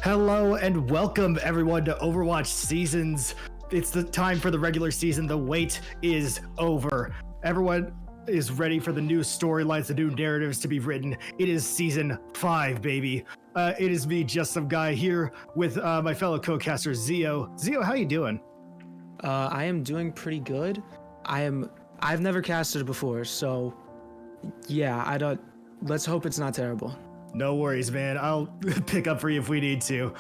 Hello and welcome everyone to Overwatch Seasons. It's the time for the regular season. The wait is over. Everyone is ready for the new storylines, the new narratives to be written. It is season 5, baby. It is me, JustSomeGuy, here with my fellow co-caster Zio. Zio, how you doing? I am doing pretty good. I've never casted before, so yeah, let's hope it's not terrible. No worries, man. I'll pick up for you if we need to.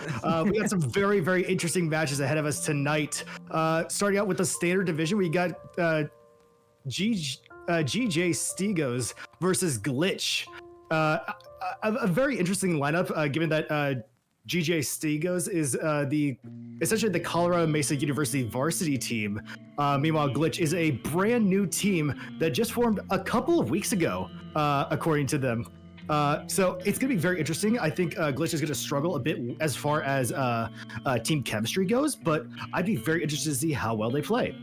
We got some very, very interesting matches ahead of us tonight. Starting out with the standard division, we got GJ Stegos versus Glitch. A very interesting lineup, given that GJ Stegos is essentially the Colorado Mesa University varsity team. Meanwhile, Glitch is a brand new team that just formed a couple of weeks ago, according to them. So it's going to be very interesting. I think Glitch is going to struggle a bit as far as team chemistry goes, but I'd be very interested to see how well they play.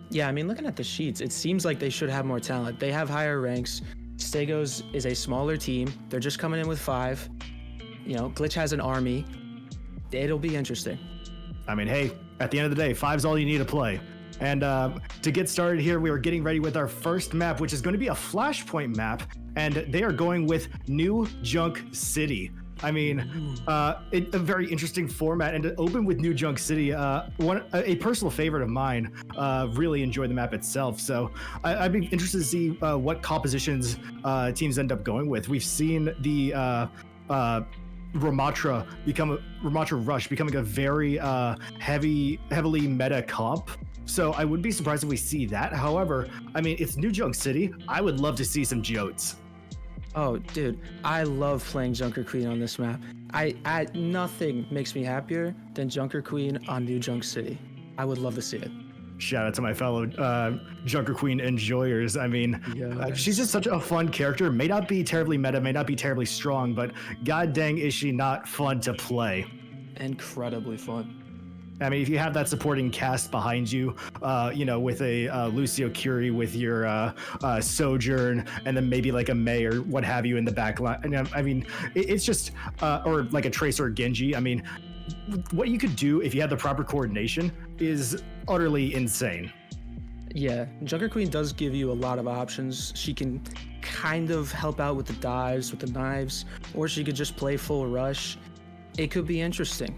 Yeah, I mean, looking at the sheets, it seems like they should have more talent. They have higher ranks. Stegos is a smaller team. They're just coming in with 5. You know, Glitch has an army. It'll be interesting. I mean, hey, at the end of the day, 5's all you need to play. And to get started here, we are getting ready with our first map, which is going to be a Flashpoint map, and they are going with New Junk City. I mean, a very interesting format, and to open with New Junk City, a personal favorite of mine. Really enjoy the map itself, so I'd be interested to see what compositions teams end up going with. We've seen the Ramatra Rush becoming a very heavily meta comp. So I would be surprised if we see that. However, I mean, it's New Junk City. I would love to see some Jotes. Oh, dude, I love playing Junker Queen on this map. Nothing makes me happier than Junker Queen on New Junk City. I would love to see it. Shout out to my fellow Junker Queen enjoyers. I mean, she's just such a fun character. May not be terribly meta, may not be terribly strong, but god dang is she not fun to play. Incredibly fun. I mean, if you have that supporting cast behind you, with a Lucio Curie with your Sojourn, and then maybe like a Mei or what have you in the back line. I mean, it's just, or like a Tracer or Genji. I mean, what you could do if you had the proper coordination is utterly insane. Yeah, Junker Queen does give you a lot of options. She can kind of help out with the dives, with the knives, or she could just play full rush. It could be interesting.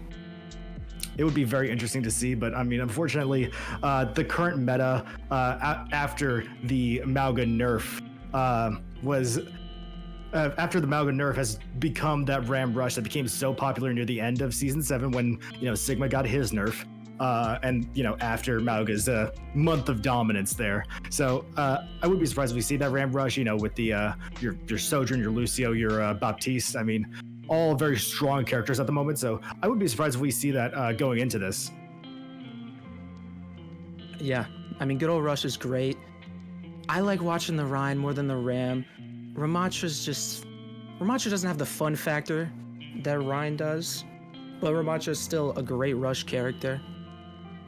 It would be very interesting to see, but I mean, unfortunately, the current meta after the Mauga nerf after the Mauga nerf has become that Ram Rush that became so popular near the end of Season 7 when, Sigma got his nerf. And after Mauga's month of dominance there. So I wouldn't be surprised if we see that Ram Rush, with the your Sojourn, your Lucio, your Baptiste. I mean, all very strong characters at the moment, so I wouldn't be surprised if we see that going into this. Yeah, I mean, good old Rush is great. I like watching the Rhine more than the Ram. Ramatra doesn't have the fun factor that Rhine does, but Ramatra is still a great Rush character.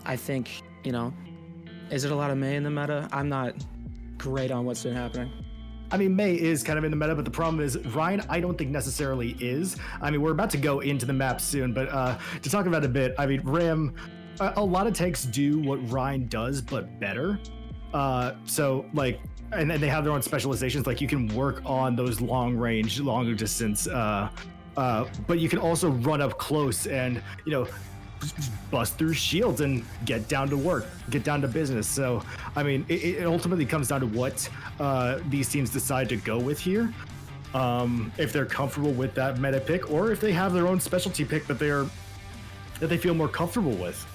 I think, is it a lot of Mei in the meta? I'm not great on what's been happening. I mean, Mei is kind of in the meta, but the problem is Ryan, I don't think necessarily is. I mean, we're about to go into the map soon, but to talk about it a bit, I mean, Ram, a lot of tanks do what Ryan does, but better. So, like, and they have their own specializations. Like, you can work on those long range, longer distance, but you can also run up close and, bust through shields and get down to work, get down to business. So, I mean, it ultimately comes down to what these teams decide to go with here. If they're comfortable with that meta pick, or if they have their own specialty pick that they feel more comfortable with.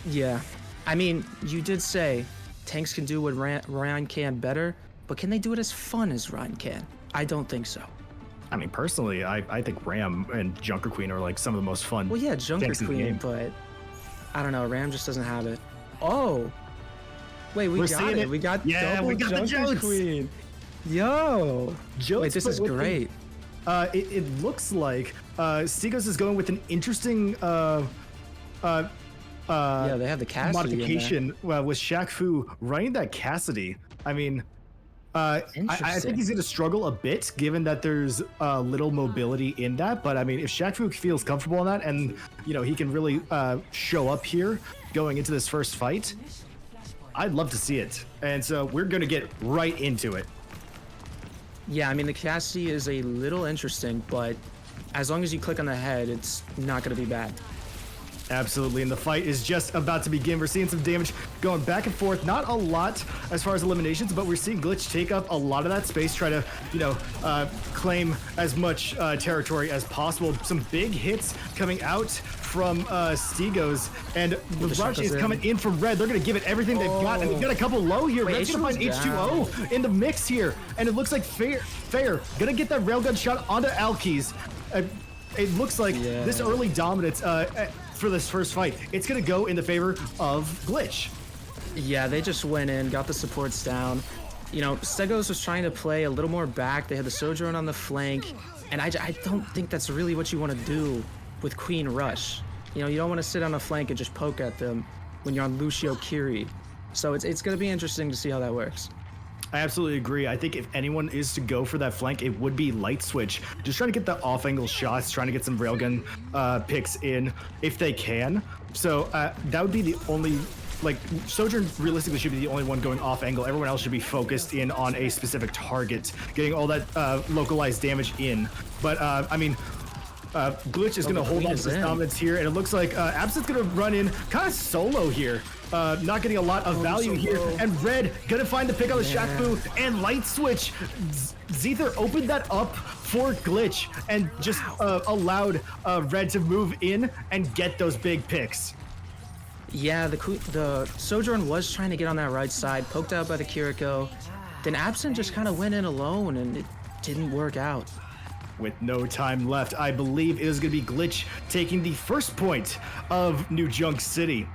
Yeah, I mean, you did say tanks can do what Ryan can better, but can they do it as fun as Ryan can? I don't think so. I mean, personally, I think Ram and Junker Queen are like some of the most fun. Well, yeah, Junker Queen, but I don't know. Ram just doesn't have it. Oh, wait, we got it. We got double Junker Queen. Yo, wait, this is great. It looks like Stegos is going with an interesting yeah, they have the Cassidy modification with Shaq Fu running that Cassidy. I mean, I think he's going to struggle a bit, given that there's little mobility in that. But I mean, if Shaq feels comfortable in that, and he can really show up here going into this first fight, I'd love to see it. And so we're going to get right into it. Yeah, I mean, the Cassidy is a little interesting, but as long as you click on the head, it's not going to be bad. Absolutely, and the fight is just about to begin. We're seeing some damage going back and forth. Not a lot as far as eliminations, but we're seeing Glitch take up a lot of that space, try to, claim as much territory as possible. Some big hits coming out from Stegos, and the rush is coming in from Red. They're going to give it everything they've got, and they've got a couple low here. Red's going to find H2O in the mix here, and it looks like Fair going to get that railgun shot onto Alkes. It looks like this early dominance for this first fight, it's going to go in the favor of Glitch. Yeah, they just went in, got the supports down. Stegos was trying to play a little more back. They had the Sojourn on the flank, and I don't think that's really what you want to do with Queen Rush. You don't want to sit on a flank and just poke at them when you're on Lucio Kiri. So it's going to be interesting to see how that works. I absolutely agree. I think if anyone is to go for that flank, it would be Light Switch. Just trying to get the off-angle shots, trying to get some railgun picks in if they can. So that would be the only, Sojourn realistically should be the only one going off-angle. Everyone else should be focused in on a specific target, getting all that localized damage in. But, Glitch is going to hold on to this dominance here, and it looks like Absint's going to run in kind of solo here. Not getting a lot of value here, and Red gonna find the pick on the Shaq and Light Switch. Zether opened that up for Glitch and just allowed Red to move in and get those big picks. Yeah, the Sojourn was trying to get on that right side, poked out by the Kiriko. Then Absent just kind of went in alone, and it didn't work out. With no time left, I believe it is gonna be Glitch taking the first point of New Junk City.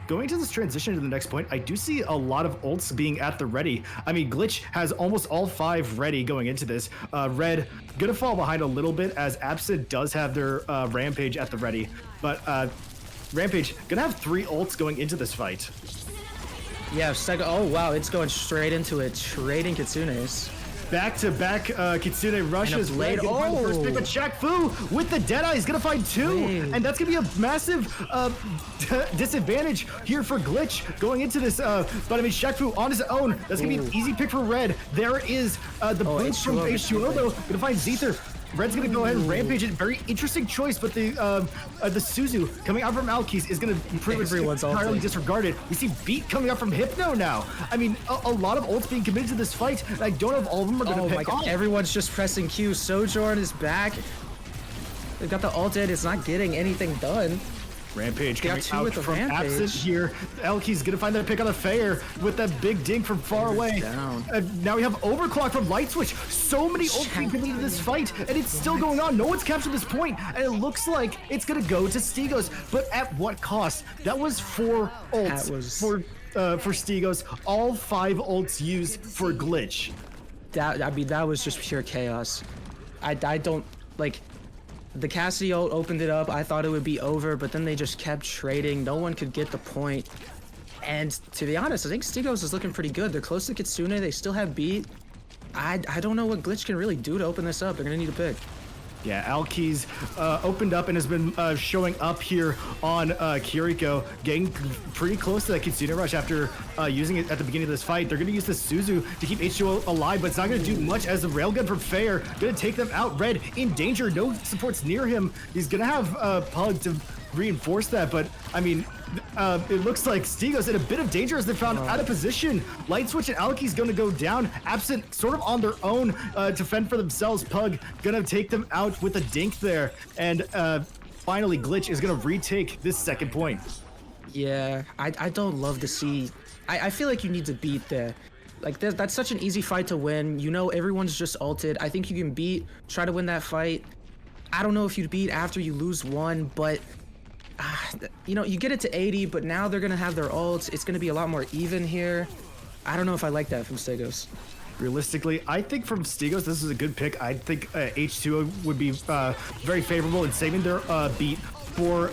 Going to this transition to the next point, I do see a lot of ults being at the ready. I mean, Glitch has almost all 5 ready going into this. Red gonna fall behind a little bit as Absent does have their Rampage at the ready. But Rampage gonna have 3 ults going into this fight. Yeah, oh wow, it's going straight into it. Trading Kitsunes. Back-to-back Kitsune rushes. Blade. First pick of Shaq Fu with the Deadeye. He's going to find 2. And that's going to be a massive disadvantage here for Glitch going into this. But I mean, Shaq Fu on his own. That's going to be an easy pick for Red. There is the blitz from H2O, though. Going to find Zether. Red's gonna go ahead and rampage it. Very interesting choice, but the Suzu coming out from Alkes is gonna pretty much entirely disregarded. We see Beat coming out from Hypno now. I mean, a lot of ults being committed to this fight, and I don't know if all of them are gonna pick off. Everyone's just pressing Q. Sojourn is back. They've got the ult in. It's not getting anything done. Rampage coming out from Absent here. Elke's gonna find that pick on the Fair with that big dink from far away. Now we have Overclock from Light Switch. So many ults being committed to this fight, and it's still going on. No one's captured this point, and it looks like it's gonna go to Stegos. But at what cost? That was 4 ults for Stegos. All 5 ults used for Glitch. That was just pure chaos. I don't like. The Cassidy ult opened it up. I thought it would be over, but then they just kept trading. No one could get the point. And to be honest, I think Stegos is looking pretty good. They're close to Kitsune. They still have beat. I don't know what Glitch can really do to open this up. They're going to need a pick. Yeah, Alkes opened up and has been showing up here on Kiriko, getting pretty close to that Kitsune rush after using it at the beginning of this fight. They're going to use the Suzu to keep H2O alive, but it's not going to do much as the railgun from Fair going to take them out. Red in danger, no supports near him. He's going to have Pug to reinforce that, but I mean, it looks like Stegos in a bit of danger as they found out of position. Light Switch and Alki's gonna go down. Absent sort of on their own to fend for themselves. Pug gonna take them out with a dink there. And finally, Glitch is gonna retake this second point. Yeah, I don't love to see. I feel like you need to beat there. Like, that's such an easy fight to win. You know, everyone's just ulted. I think you can beat, try to win that fight. I don't know if you beat after you lose 1, but you know, you get it to 80, but now they're gonna have their ults. It's gonna be a lot more even here. I don't know if I like that from Stegos. Realistically, I think from Stegos, this is a good pick. I think H2O would be very favorable in saving their beat for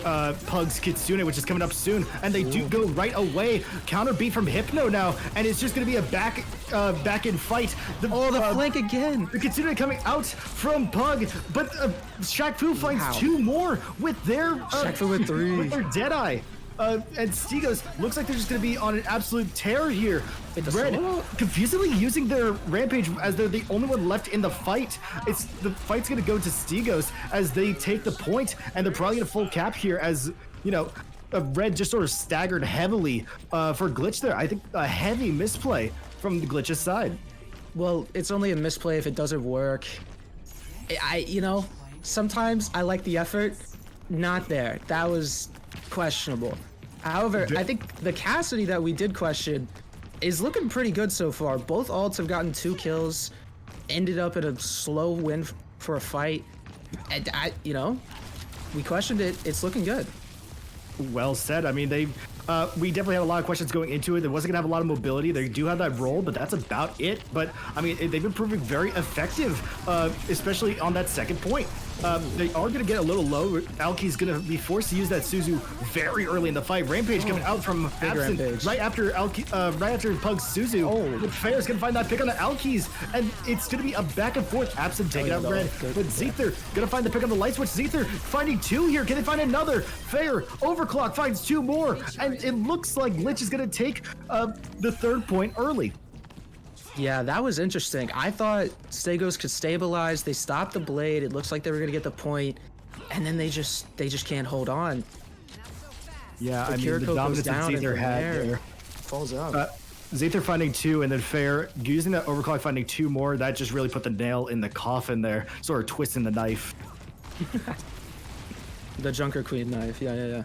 Pug's Kitsune, which is coming up soon, and they do go right away. Counter beat from Hypno now, and it's just going to be a back in fight. The flank again. The Kitsune coming out from Pug, but Shaq Fu finds 2 more with their Shaq Fu with 3 with their Deadeye. And Stegos looks like they're just going to be on an absolute tear here. Red confusingly using their Rampage as they're the only one left in the fight. The fight's going to go to Stegos as they take the point, and they're probably going to full cap here as, you know, Red just sort of staggered heavily for Glitch there. I think a heavy misplay from the Glitch's side. Well, it's only a misplay if it doesn't work. You know, sometimes I like the effort. Not there. That was questionable. However, I think the Cassidy that we did question is looking pretty good so far. Both ults have gotten 2 kills, ended up in a slow win for a fight. And you know, we questioned it. It's looking good. Well said. I mean, we definitely had a lot of questions going into it. They wasn't gonna have a lot of mobility. They do have that roll, but that's about it. But I mean, they've been proving very effective, especially on that second point. They are gonna get a little low. Alki's gonna be forced to use that Suzu very early in the fight. Rampage coming out from Absent right after Pug's Suzu. But Fair's gonna find that pick on the Alki's, and it's gonna be a back and forth. Absent taking out Red, but Zether gonna find the pick on the light switch. Zether finding 2 here. Can they find another? Fair overclock finds 2 more, and it looks like Glitch is gonna take the 3rd point early. Yeah, that was interesting. I thought Stegos could stabilize. They stopped the blade. It looks like they were gonna get the point, and then they just can't hold on. Yeah, I mean, the dominance that Zether had there. Falls out. Zether finding 2, and then Fair using that overclock finding 2 more. That just really put the nail in the coffin there, sort of twisting the knife. The Junker Queen knife. Yeah.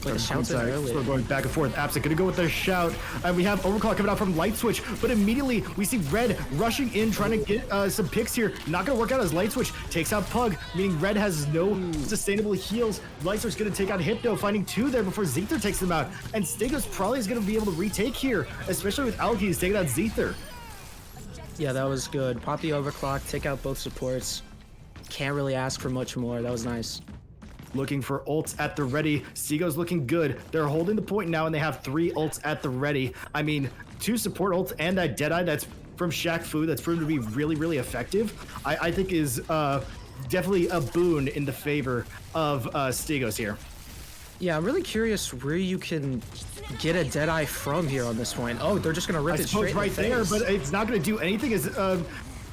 Like we're going back and forth. Absent gonna go with their shout, and we have overclock coming out from light switch, but immediately we see Red rushing in, trying to get some picks here. Not gonna work out as light switch takes out Pug, meaning Red has no sustainable heals. Light switch gonna take out Hypno, finding 2 there before Zether takes them out, and Stegos probably is gonna be able to retake here, especially with Alki's taking out Zether. Yeah, that was good. Pop the overclock, take out both supports. Can't really ask for much more. That was nice. Looking for ults at the ready. Stegos looking good. They're holding the point now, and they have 3 ults at the ready. I mean, 2 support ults and that Deadeye that's from Shaq Fu that's proven to be really, really effective. I think is definitely a boon in the favor of Stegos here. Yeah, I'm really curious where you can get a Deadeye from here on this point. Oh, they're just gonna rip it straight right there, but it's not gonna do anything as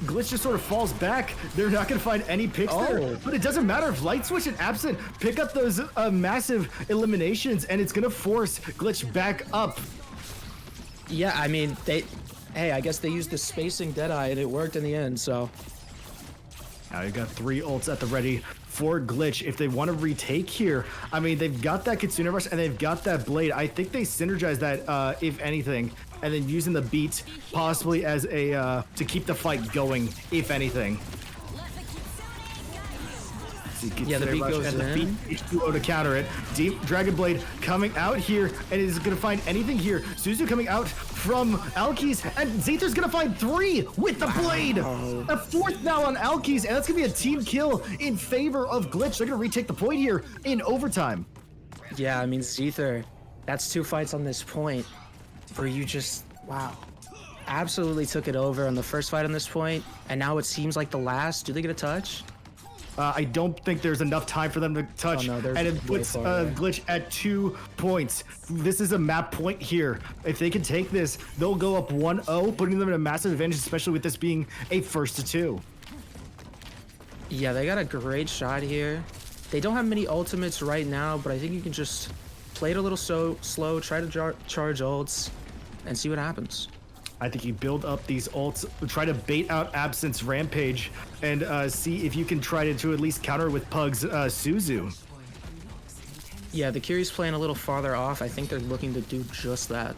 Glitch just sort of falls back. They're not going to find any picks there, but it doesn't matter if Light Switch and Absent pick up those massive eliminations, and it's going to force Glitch back up. Yeah, I mean, hey, I guess they used the spacing Deadeye, and it worked in the end, so. Now you've got 3 ults at the ready for Glitch if they want to retake here. I mean, they've got that Kitsune Rush, and they've got that Blade. I think they synergize that, if anything, and then using the beat possibly as a to keep the fight going, if anything. Yeah, the beat goes in. H2O to counter it. Deep Dragon Blade coming out here, and is going to find anything here. Suzu coming out from Alki's, and Zether's going to find 3 with the blade. A 4th now on Alki's, and that's going to be a team kill in favor of Glitch. They're going to retake the point here in overtime. Yeah, I mean, Zether, that's 2 fights on this point where you just, wow, absolutely took it over on the first fight on this point, and now it seems like the last. Do they get a touch? I don't think there's enough time for them to touch, and it puts Glitch at 2 points. This is a map point here. If they can take this, they'll go up 1-0, putting them in a massive advantage, especially with this being a 1st to 2. Yeah, they got a great shot here. They don't have many ultimates right now, but I think you can just play it a little slow, try to charge ults, and see what happens. I think you build up these ults, try to bait out Absent's Rampage, and see if you can try to at least counter with Pug's Suzu. Yeah, the Kyrie's playing a little farther off. I think they're looking to do just that.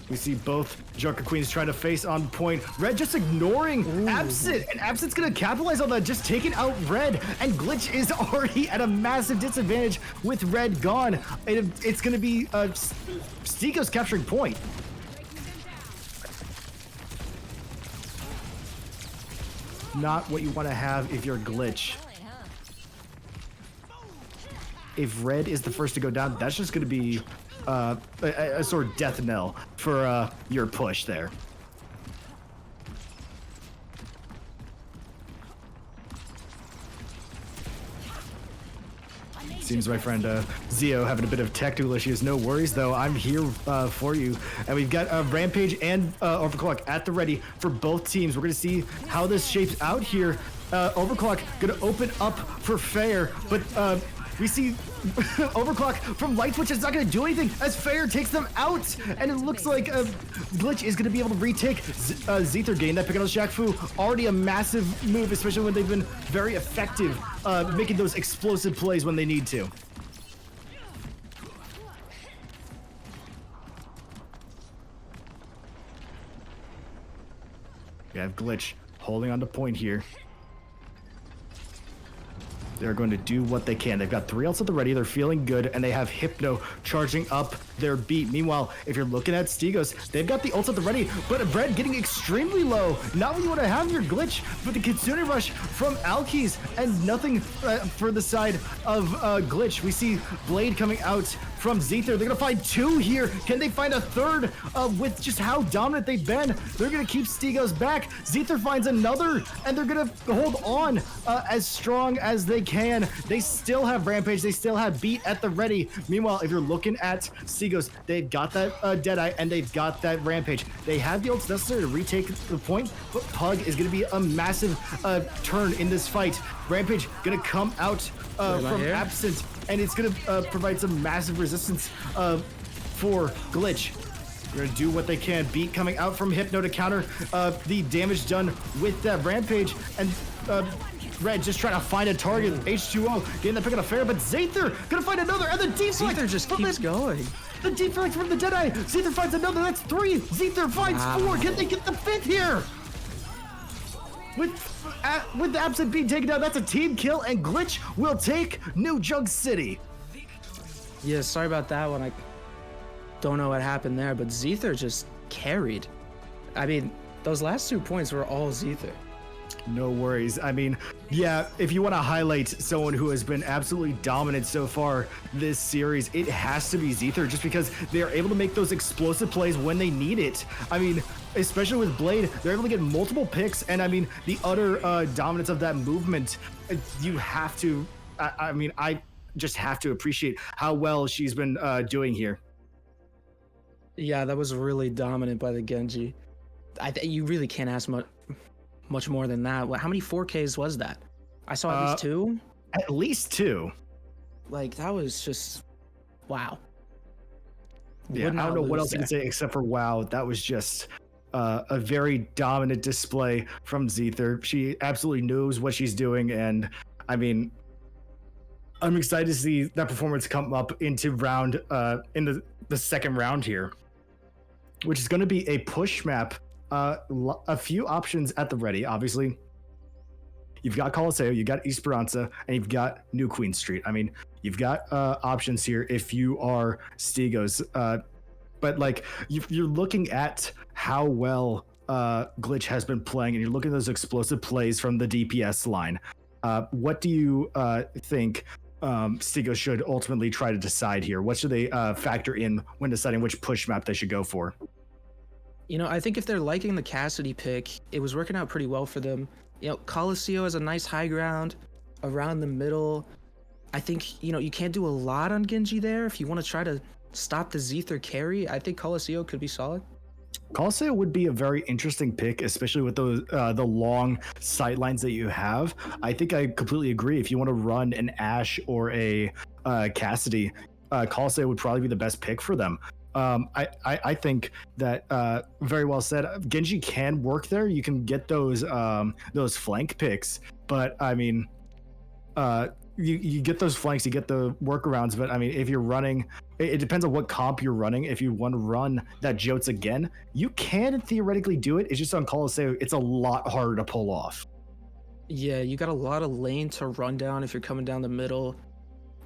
We see both Junker Queens trying to face on point. Red just ignoring Absent, and Absent's gonna capitalize on that, just taking out Red, and Glitch is already at a massive disadvantage with Red gone. It's gonna be Stegos capturing point. Not what you want to have if you're Glitch. if red is the first to go down, that's just going to be a sort of death knell for your push there. Seems my friend Zio having a bit of technical issues. No worries though, I'm here for you. And we've got Rampage and Overclock at the ready for both teams. We're gonna see how this shapes out here. Overclock gonna open up for Fair, but we see Overclock from Light Switch is not going to do anything as Fair takes them out, and it looks like Glitch is going to be able to retake Zether gain that pick on Shaq Fu. Already a massive move, especially when they've been very effective making those explosive plays when they need to. We have Glitch holding on to point here. They're going to do what they can. They've got 3 ults at the ready. They're feeling good, and they have Hypno charging up their beat. Meanwhile, if you're looking at Stegos, they've got the ults at the ready, but Bread getting extremely low. Not what you want to have your Glitch, but the Kitsune Rush from Alkis, and nothing for the side of Glitch. We see Blade coming out from Zether. They're going to find 2 here. Can they find a 3rd with just how dominant they've been? They're going to keep Stegos back. Zether finds another, and they're going to hold on as strong as they can. They still have Rampage. They still have Beat at the ready. Meanwhile, if you're looking at Stegos, they've got that Deadeye, and they've got that Rampage. They have the ults necessary to retake the point, but Pug is going to be a massive turn in this fight. Rampage going to come out from Absent, and it's going to provide some massive resistance for Glitch. They're going to do what they can. Beat coming out from Hypno to counter the damage done with that Rampage, and Red just trying to find a target. H2O getting the pick on a Fair, but Zether going to find another, and the deflect just keeps going. The deflect from the Deadeye. Zether finds another. That's 3. Zether finds 4. Can they get the 5th here? With the Absent being taken down, that's a team kill, and Glitch will take New Jug City. Yeah, sorry about that one. I don't know what happened there, but Zether just carried. I mean, those last 2 points were all Zether. No worries. I mean, yeah, if you want to highlight someone who has been absolutely dominant so far this series, it has to be Zether, just because they are able to make those explosive plays when they need it. I mean, especially with Blade, they're able to get multiple picks, and I mean, the utter dominance of that movement, you have to, I mean, I just have to appreciate how well she's been doing here. Yeah, that was really dominant by the Genji. You really can't ask much more than that. How many 4Ks was that? I saw at least 2. At least 2. Like, that was just wow. Yeah, I don't know what else you can say except for wow. That was just a very dominant display from Zether. She absolutely knows what she's doing, and I mean, I'm excited to see that performance come up into round in the second round here, which is going to be a push map. A few options at the ready. Obviously, you've got Colosseo, you got Esperanza, and you've got New Queen Street. I mean, you've got options here if you are Stegos. But like, you're looking at how well Glitch has been playing, and you're looking at those explosive plays from the DPS line. What do you think Stegos should ultimately try to decide here? What should they factor in when deciding which push map they should go for? You know, I think if they're liking the Cassidy pick, it was working out pretty well for them. You know, Colosseo has a nice high ground around the middle. I think, you know, you can't do a lot on Genji there. If you want to try to stop the Zether carry, I think Colosseo could be solid. Colosseo would be a very interesting pick, especially with those the long sight lines that you have. I think I completely agree. If you want to run an Ashe or a Cassidy, Colosseo would probably be the best pick for them. I think that very well said. Genji can work there. You can get those flank picks, but I mean, you get those flanks, you get the workarounds. But I mean, if you're running, it depends on what comp you're running. If you want to run that Jotes again, you can theoretically do it. It's just on Colosseo, it's a lot harder to pull off. Yeah, you got a lot of lane to run down if you're coming down the middle.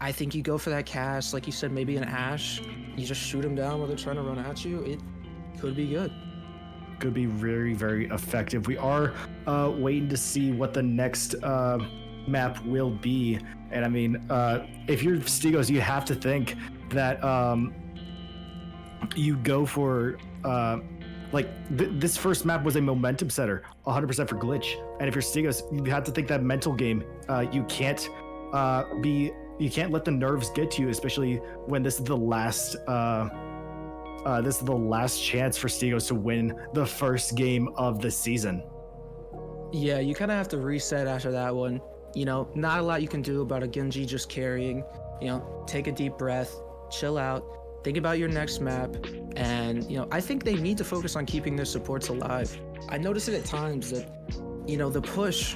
I think you go for that cast, like you said, maybe an Ashe. You just shoot them down while they're trying to run at you. It could be good. Could be very, very effective. We are waiting to see what the next map will be. And I mean, if you're Stegos, you have to think that you go for this first map was a momentum setter, 100% for Glitch. And if you're Stegos, you have to think that mental game. You can't let the nerves get to you, especially when this is the last chance for Stegos to win the first game of the season. Yeah, you kind of have to reset after that one. You know, not a lot you can do about a Genji just carrying. You know, take a deep breath, chill out, think about your next map, and, you know, I think they need to focus on keeping their supports alive. I noticed it at times that, you know, the push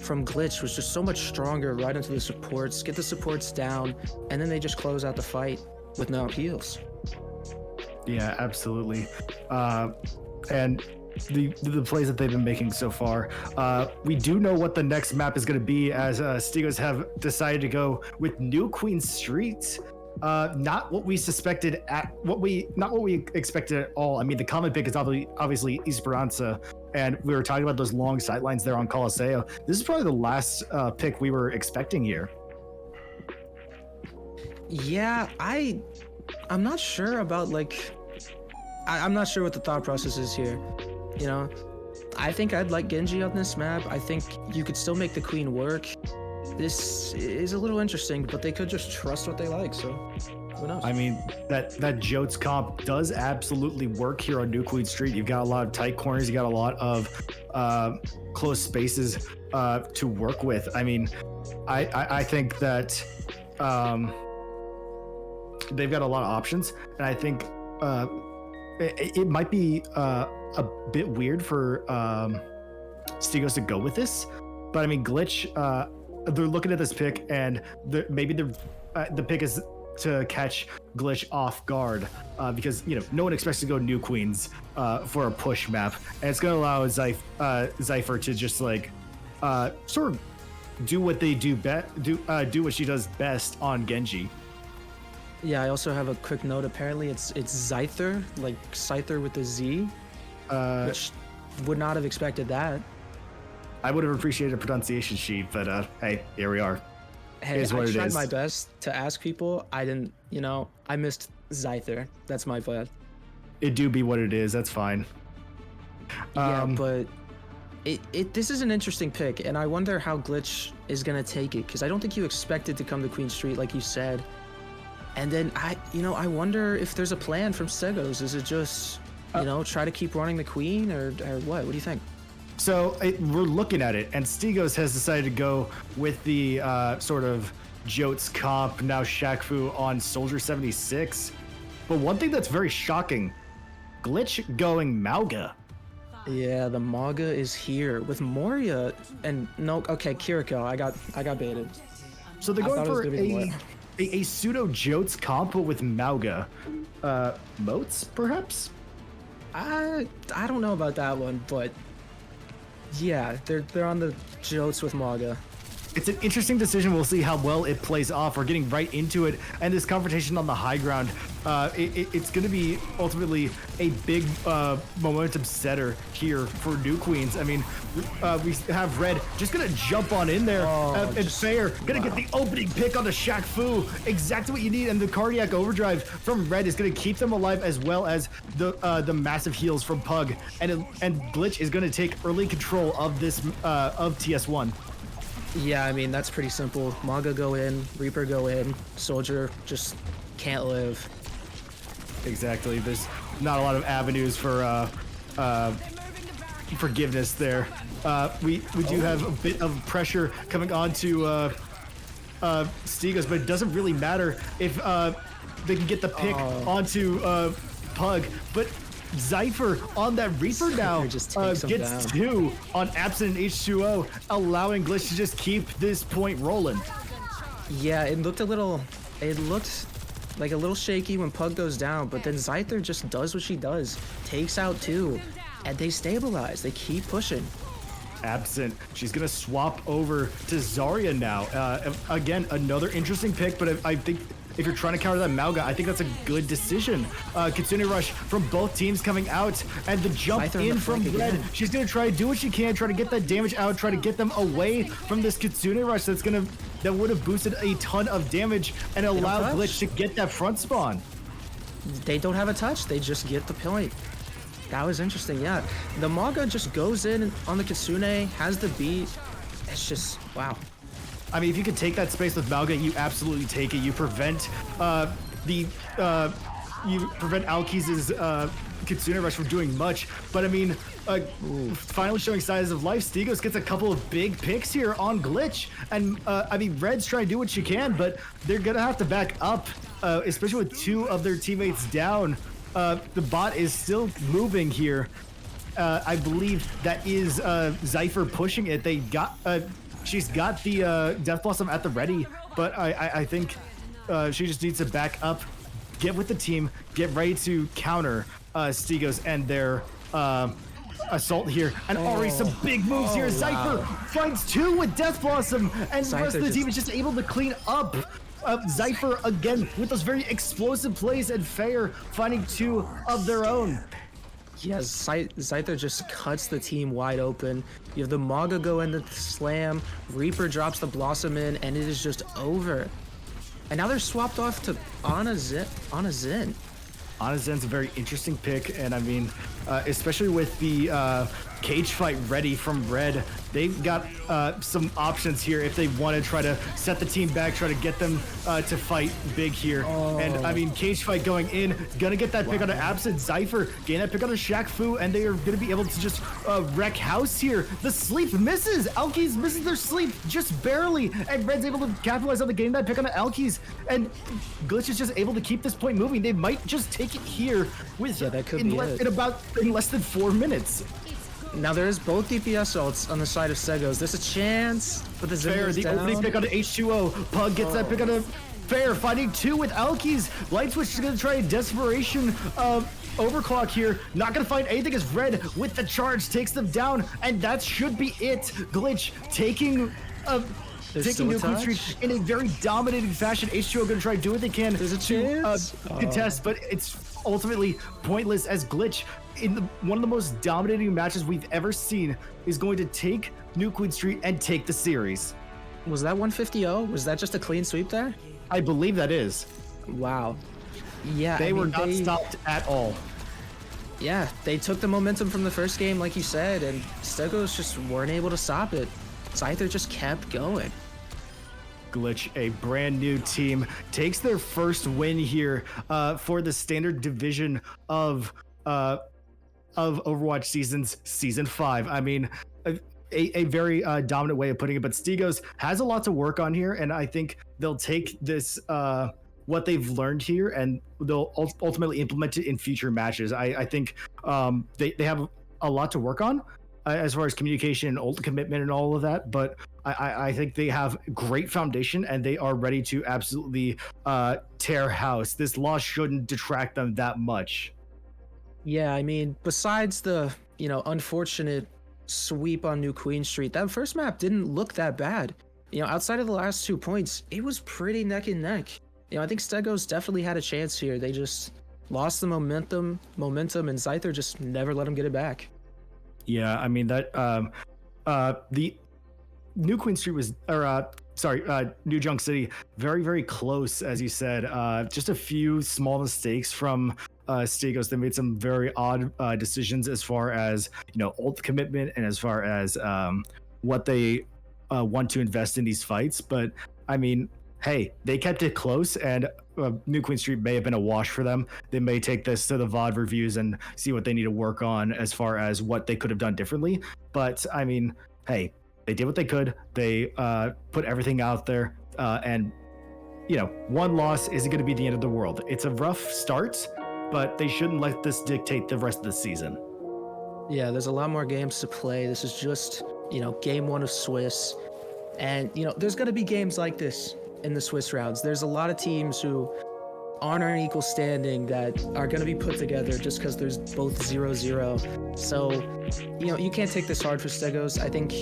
from Glitch was just so much stronger right into the supports, get the supports down, and then they just close out the fight with no heals. Yeah, absolutely. And the plays that they've been making so far. We do know what the next map is going to be, as Stegos have decided to go with New Queen Street. Not what we suspected not what we expected at all. I mean, the common pick is obviously Esperanza, and we were talking about those long sidelines there on Coliseo. This is probably the last pick we were expecting here. Yeah, I'm not sure about, like, I'm not sure what the thought process is here. You know, I think I'd like Genji on this map. I think you could still make the Queen work. This is a little interesting, but they could just trust what they like, so who knows? I mean, that Jotes comp does absolutely work here on New Queen Street. You've got a lot of tight corners, you got a lot of close spaces to work with. I mean, I think that they've got a lot of options, and I think it might be a bit weird for Stegos to go with this, but I mean, Glitch, they're looking at this pick, and maybe the pick is to catch Glitch off guard, because, you know, no one expects to go New Queens for a push map, and it's going to allow Zypher to just like sort of do what they do what she does best on Genji. Yeah, I also have a quick note. Apparently, it's Zyther, like Scyther with a Z, which would not have expected that. I would have appreciated a pronunciation sheet, but hey, here we are. Hey, I tried my best to ask people. I didn't, you know, I missed Zyther. That's my bad. It do be what it is. That's fine. Yeah, but this is an interesting pick, and I wonder how Glitch is gonna take it, because I don't think you expected to come to Queen Street, like you said. And then I wonder if there's a plan from Stegos. Is it just, you know, try to keep running the Queen, or what? What do you think? So we're looking at it, and Stegos has decided to go with the sort of Jotes comp, now Shaq-Fu on Soldier 76. But one thing that's very shocking, Glitch going Mauga. Yeah, the Mauga is here with Moria and no. Okay, Kiriko. I got baited. So they're going for a pseudo Jotes comp with Mauga. Moats, perhaps? I don't know about that one, but yeah, they're on the Jotes with Mauga. It's an interesting decision. We'll see how well it plays off. We're getting right into it, and this confrontation on the high ground, it's going to be ultimately a big momentum setter here for New Queens. I mean, we have Red just going to jump on in there, and Fair going to get the opening pick on the Shaq-Fu. Exactly what you need, and the cardiac overdrive from Red is going to keep them alive, as well as the massive heals from Pug, and Glitch is going to take early control of this of TS1. Yeah, I mean, that's pretty simple. Mauga go in, Reaper go in, Soldier just can't live. Exactly. There's not a lot of avenues for forgiveness there. We do have a bit of pressure coming onto Stegos, but it doesn't really matter if they can get the pick onto Pug. But Zypher on that Reaper now gets 2 on Absent and H2O, allowing Glitch to just keep this point rolling. Yeah, it looked like a little shaky when Pug goes down, but then Zyther just does what she does, takes out 2, and they stabilize. They keep pushing. Absent. She's gonna swap over to Zarya now. Again, another interesting pick, but I think if you're trying to counter that Mauga, I think that's a good decision. Kitsune Rush from both teams coming out, and the jump in from Red. She's gonna try to do what she can, try to get that damage out, try to get them away from this Kitsune Rush that would have boosted a ton of damage and allowed Glitch to get that front spawn. They don't have a touch, they just get the point. That was interesting, yeah. The Mauga just goes in on the Kitsune, has the beat. It's just, wow. I mean, if you could take that space with Mauga, you absolutely take it. You prevent Alkiz's Kitsune Rush from doing much. But I mean, finally showing signs of life. Stegos gets a couple of big picks here on Glitch, and I mean, Red's trying to do what she can, but they're gonna have to back up, especially with two of their teammates down. The bot is still moving here. I believe that is Zypher pushing it. They got. She's got the Death Blossom at the ready, but I think she just needs to back up, get with the team, get ready to counter Stegos and their assault here. And already some big moves here. Zypher finds two with Death Blossom, and the rest of the team is just able to clean up. Zypher again with those very explosive plays, and Fair finding two of their own. Yes, Zyther just cuts the team wide open. You have the Mauga go into the slam, Reaper drops the Blossom in, and it is just over. And now they're swapped off to Ana Zen. Ana Zen's a very interesting pick, and I mean, especially with the cage fight ready from Red, they've got some options here if they want to try to set the team back, try to get them to fight big here. And I mean, cage fight going in, gonna get that pick on an Absent. Zypher gain that pick on a Shaq Fu, and they are gonna be able to just wreck house here. The sleep misses. Alkies misses their sleep just barely, and Red's able to capitalize on the game that pick on the Alkies, and Glitch is just able to keep this point moving. They might just take it here with in less than 4 minutes. Now there is both DPS ults on the side of Stegos. There's a chance, but the Fair, the opening pick on the H2O. Pug gets that pick on a Fair, fighting two with Alkies. Light Switch is gonna try a desperation overclock here. Not gonna find anything as Red with the charge takes them down, and that should be it. Glitch taking New Queen Street in a very dominating fashion. H2O gonna try to do what they can to contest, but it's ultimately pointless as Glitch, in one of the most dominating matches we've ever seen, is going to take New Queen Street and take the series. Was that 150-0? Was that just a clean sweep there? I believe that is. Wow. Yeah, they were not stopped at all. Yeah, they took the momentum from the first game, like you said, and Stegos just weren't able to stop it. Scyther just kept going. Glitch, a brand new team, takes their first win here for the standard division of Overwatch season 5. I mean, a very dominant way of putting it, but Stegos has a lot to work on here, and I think they'll take this what they've learned here and they'll ultimately implement it in future matches. I think they have a lot to work on as far as communication and ult commitment and all of that, but I think they have great foundation and they are ready to absolutely tear house. This loss shouldn't detract them that much. Yeah, I mean, besides the, unfortunate sweep on New Queen Street, that first map didn't look that bad. Outside of the last 2 points, it was pretty neck and neck. I think Stegos definitely had a chance here. They just lost the momentum, and Scyther just never let them get it back. Yeah, I mean that the New Queen Street was, New Junk City, very, very close, as you said. Just a few small mistakes from Stegos. They made some very odd decisions as far as ult commitment and as far as what they want to invest in these fights. But I mean, hey, they kept it close, and New Queen Street may have been a wash for them. They may take this to the VOD reviews and see what they need to work on as far as what they could have done differently. But I mean, hey, they did what they could. They put everything out there, and one loss isn't going to be the end of the world. It's a rough start, but they shouldn't let this dictate the rest of the season. Yeah, there's a lot more games to play. This is just, game one of Swiss. And, there's going to be games like this in the Swiss rounds. There's a lot of teams who aren't on an equal standing that are going to be put together just because there's both 0-0. So, you can't take this hard for Stegos. I think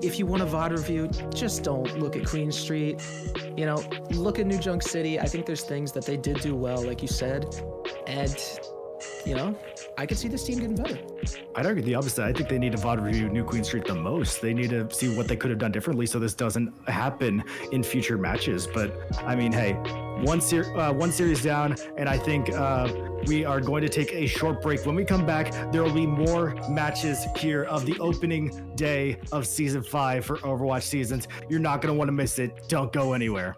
if you want a VOD review, just don't look at Queen Street. Look at New Junk City. I think there's things that they did do well, like you said. And, I could see this team getting better. I'd argue the opposite. I think they need to VOD review New Queen Street the most. They need to see what they could have done differently so this doesn't happen in future matches. But, I mean, hey, one series down, and I think we are going to take a short break. When we come back, there will be more matches here of the opening day of Season 5 for Overwatch Seasons. You're not going to want to miss it. Don't go anywhere.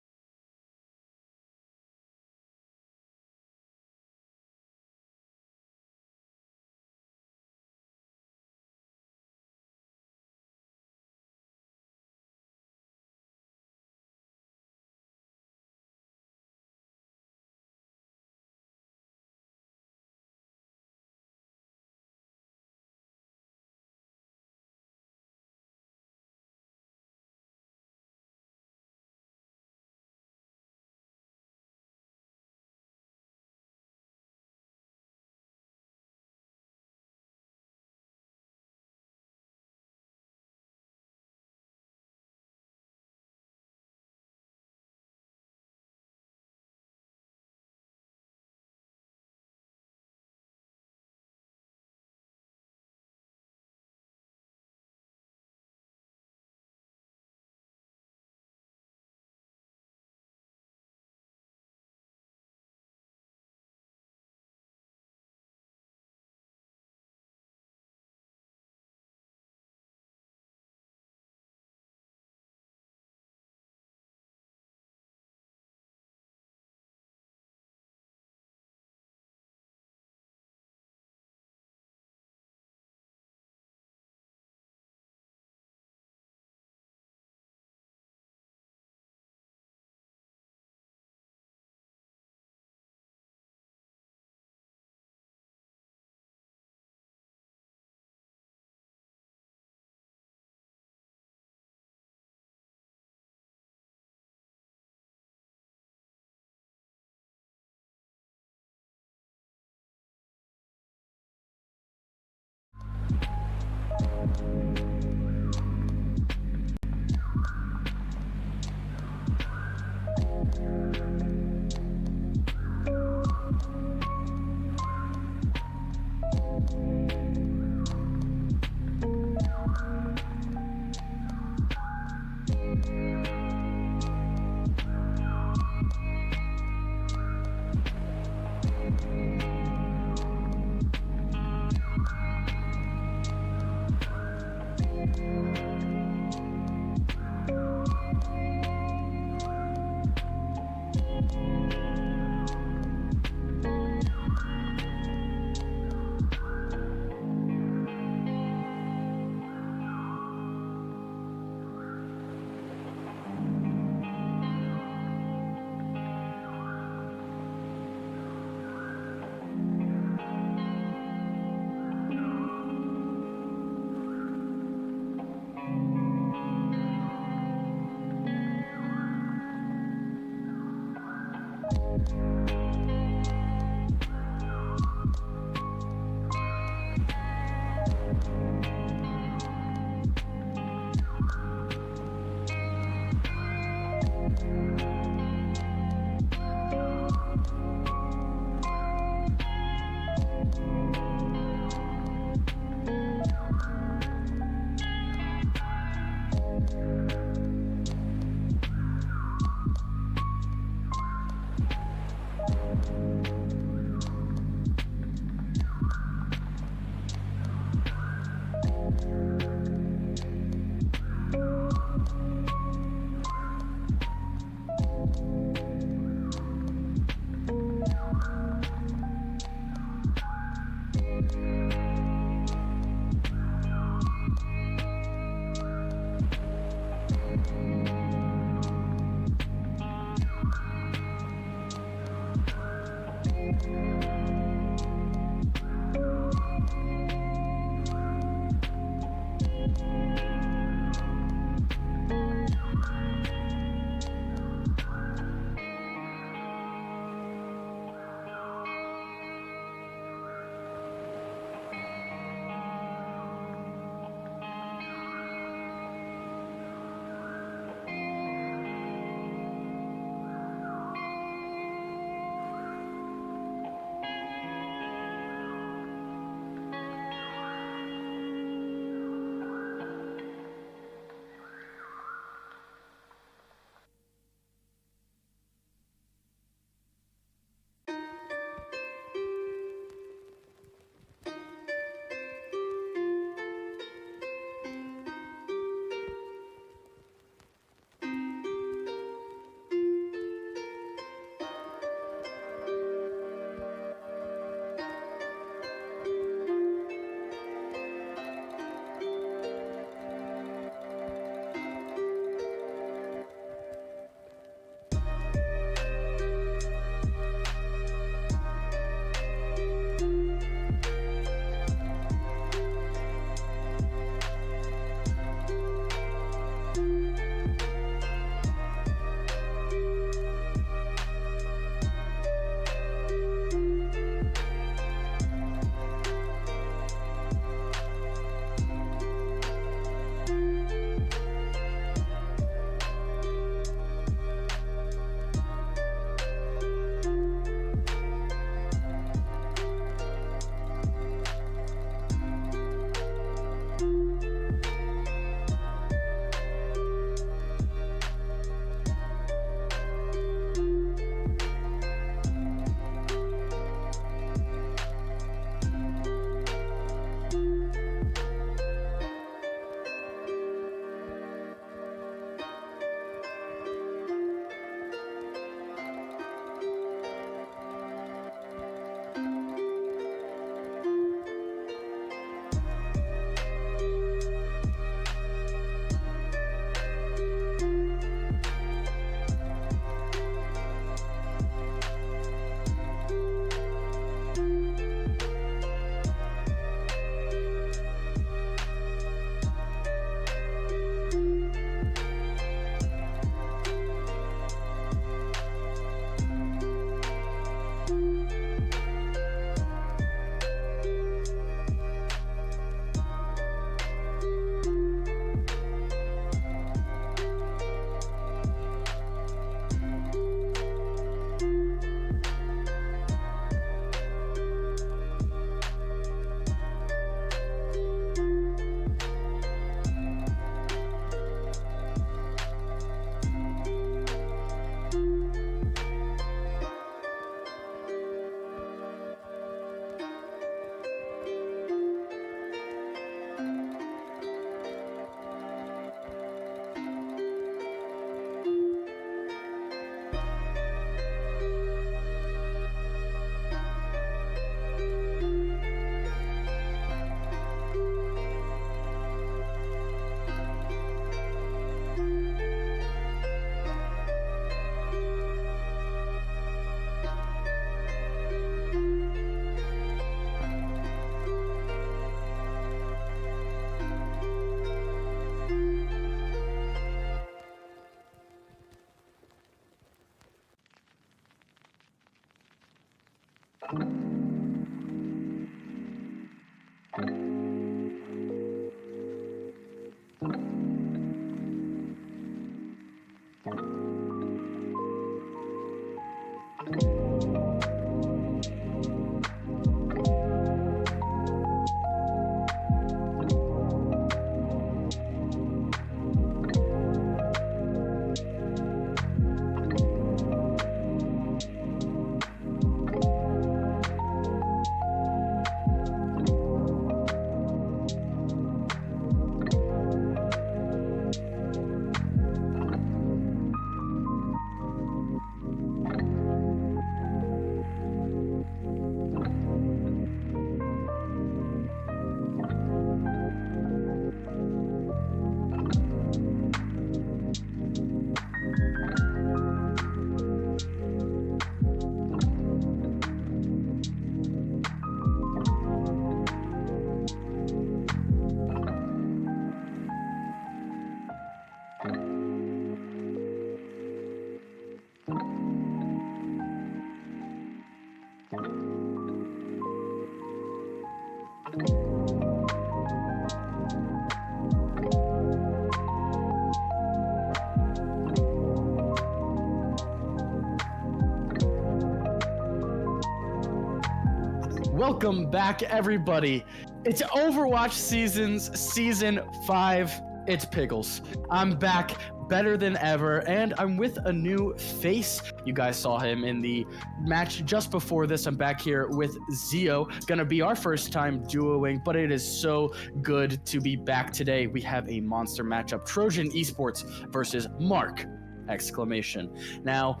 Welcome back, everybody. It's Overwatch Season 5. It's Piggles. I'm back better than ever, and I'm with a new face. You guys saw him in the match just before this. I'm back here with Zio. Gonna be our first time duoing, but it is so good to be back today. We have a monster matchup. Trojan Esports versus Mark! Exclamation. Now,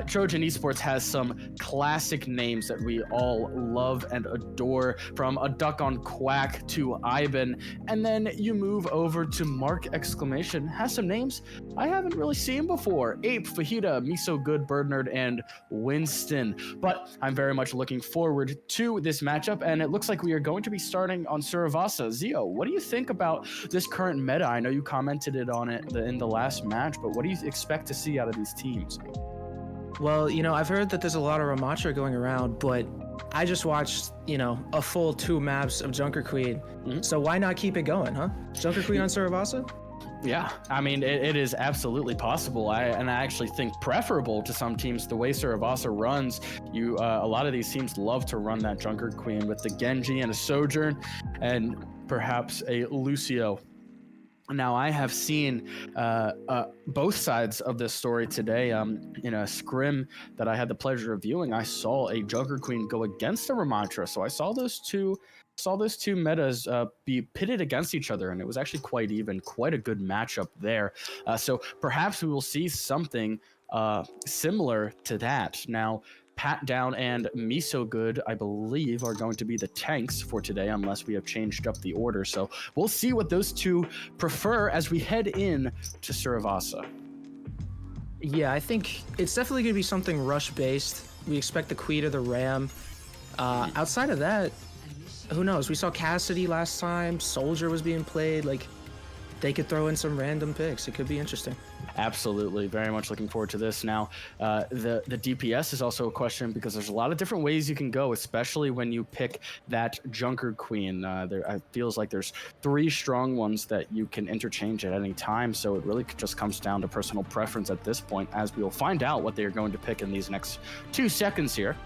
Trojan Esports has some classic names that we all love and adore, from a duck on Quack to Ivan, and then you move over to Mark! Exclamation. Has some names I haven't really seen before: Ape, Fajita, Miso Good, Birdnerd, and Winston. But I'm very much looking forward to this matchup, and it looks like we are going to be starting on Suravasa. Zio, what do you think about this current meta? I know you commented on it in the last match, but what do you expect to see out of these teams? Well, I've heard that there's a lot of Ramatra going around, but I just watched, a full 2 maps of Junker Queen. Mm-hmm. So why not keep it going, huh? Junker Queen on Suravasa? Yeah, I mean, it is absolutely possible. I actually think preferable to some teams the way Suravasa runs. A lot of these teams love to run that Junker Queen with the Genji and a Sojourn, and perhaps a Lucio. Now, I have seen both sides of this story today. In a scrim that I had the pleasure of viewing, I saw a Junker Queen go against a Ramatra. So I saw those two metas be pitted against each other, and it was actually quite even, quite a good matchup there. So perhaps we will see something similar to that. Now, Pat Down and Miso Good, I believe, are going to be the tanks for today, unless we have changed up the order. So we'll see what those two prefer as we head in to Suravasa. Yeah, I think it's definitely going to be something rush-based. We expect the Queen or the Ram. Outside of that, who knows? We saw Cassidy last time. Soldier was being played. Like, they could throw in some random picks. It could be interesting. Absolutely. Very much looking forward to this. Now, the DPS is also a question, because there's a lot of different ways you can go, especially when you pick that Junker Queen. It feels like there's 3 strong ones that you can interchange at any time, so it really just comes down to personal preference at this point, as we will find out what they are going to pick in these next 2 seconds here.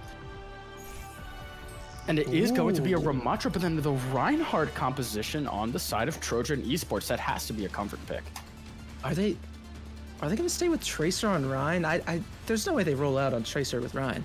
And it is going to be a Ramatra, but then the Reinhardt composition on the side of Trojan Esports. That has to be a comfort pick. Are they going to stay with Tracer on Ryan? There's no way they roll out on Tracer with Ryan.